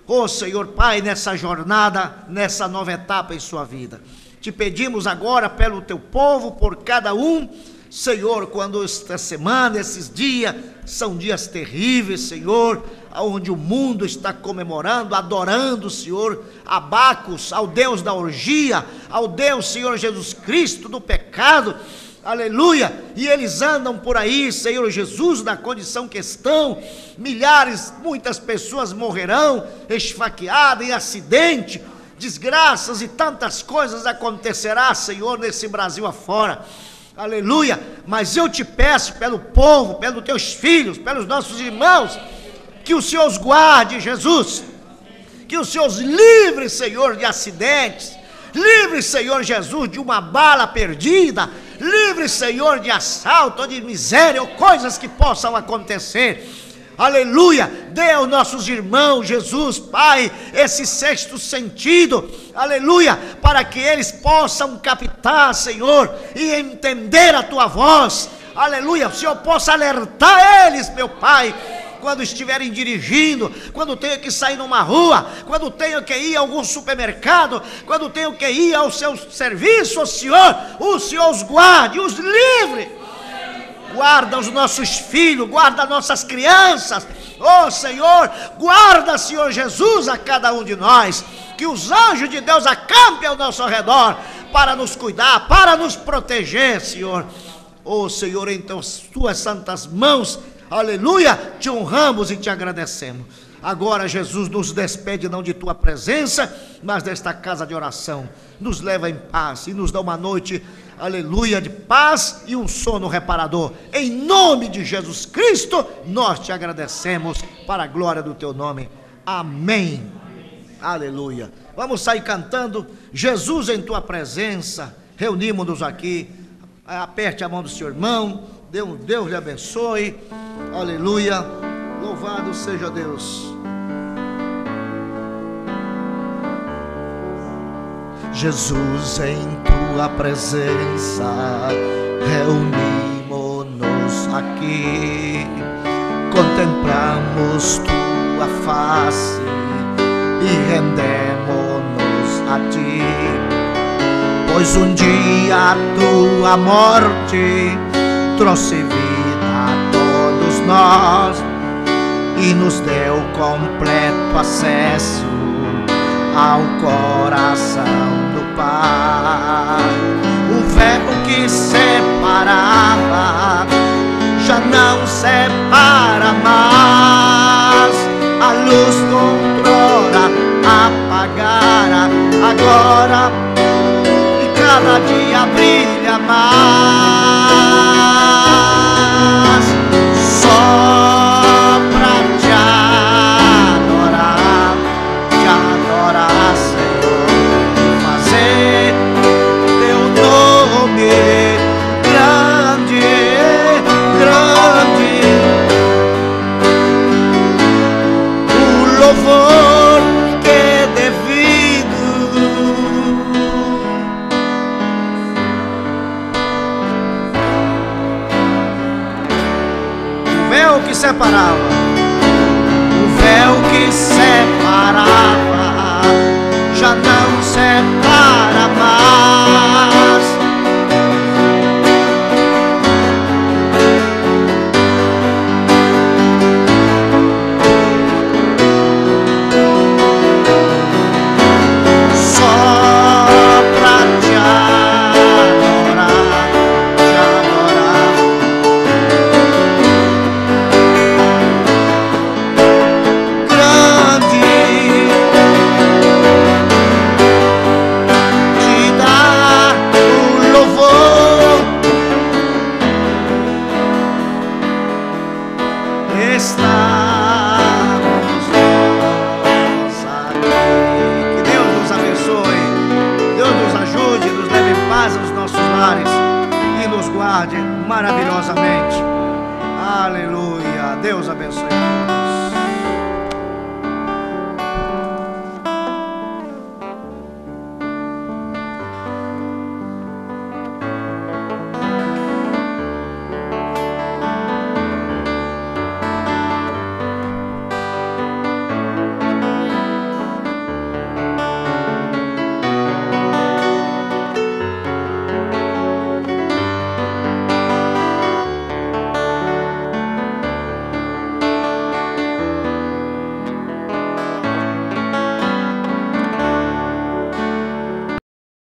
Oh, Senhor Pai, nessa jornada, nessa nova etapa em sua vida. Te pedimos agora pelo teu povo, por cada um, Senhor, quando esta semana, esses dias, são dias terríveis, Senhor, onde o mundo está comemorando, adorando, Senhor, a Bacos, ao Deus da orgia, ao Deus, Senhor Jesus Cristo, do pecado, aleluia, e eles andam por aí, Senhor Jesus, na condição que estão, milhares, muitas pessoas morrerão, esfaqueadas em acidente, desgraças e tantas coisas acontecerá, Senhor, nesse Brasil afora, aleluia, mas eu te peço pelo povo, pelos teus filhos, pelos nossos irmãos, que o Senhor os guarde, Jesus, que o Senhor os livre, Senhor, de acidentes, livre, Senhor Jesus, de uma bala perdida, livre, Senhor, de assalto, ou de miséria, ou coisas que possam acontecer, aleluia, dê aos nossos irmãos, Jesus, Pai, esse sexto sentido, aleluia, para que eles possam captar, Senhor, e entender a Tua voz, aleluia, o Senhor possa alertar eles, meu Pai, quando estiverem dirigindo, quando tenham que sair numa rua, quando tenham que ir a algum supermercado, quando tenham que ir ao seu serviço, o Senhor os guarde, os livre, guarda os nossos filhos, guarda nossas crianças, oh Senhor, guarda, Senhor Jesus, a cada um de nós, que os anjos de Deus acampem ao nosso redor, para nos cuidar, para nos proteger, Senhor, oh Senhor, em Tuas santas mãos, aleluia, te honramos e te agradecemos. Agora, Jesus, nos despede não de Tua presença, mas desta casa de oração. Nos leva em paz e nos dá uma noite aleluia, de paz e um sono reparador. Em nome de Jesus Cristo, nós te agradecemos para a glória do teu nome. Amém. Aleluia. Vamos sair cantando Jesus em tua presença. Reunimos-nos aqui. Aperte a mão do seu irmão. Deus lhe abençoe. Aleluia. Louvado seja Deus. Jesus, em tua presença, reunimos-nos aqui, contemplamos tua face e rendemos-nos a ti, pois um dia a tua morte trouxe vida a todos nós e nos deu completo acesso ao coração do Pai. O véu que separava já não separa mais. A luz outrora apagara, agora e cada dia brilha mais. Só pra te adorar, Senhor, fazer teu nome grande, grande, o louvor que é devido. O véu que separava, o véu que separava já não separa mais. Só pra te adorar, grande, te dar o louvor. Estamos nós aqui. Que Deus nos abençoe, Deus nos ajude, nos leve em paz aos nossos lares e nos guarde maravilhosamente. Aleluia. Deus abençoe.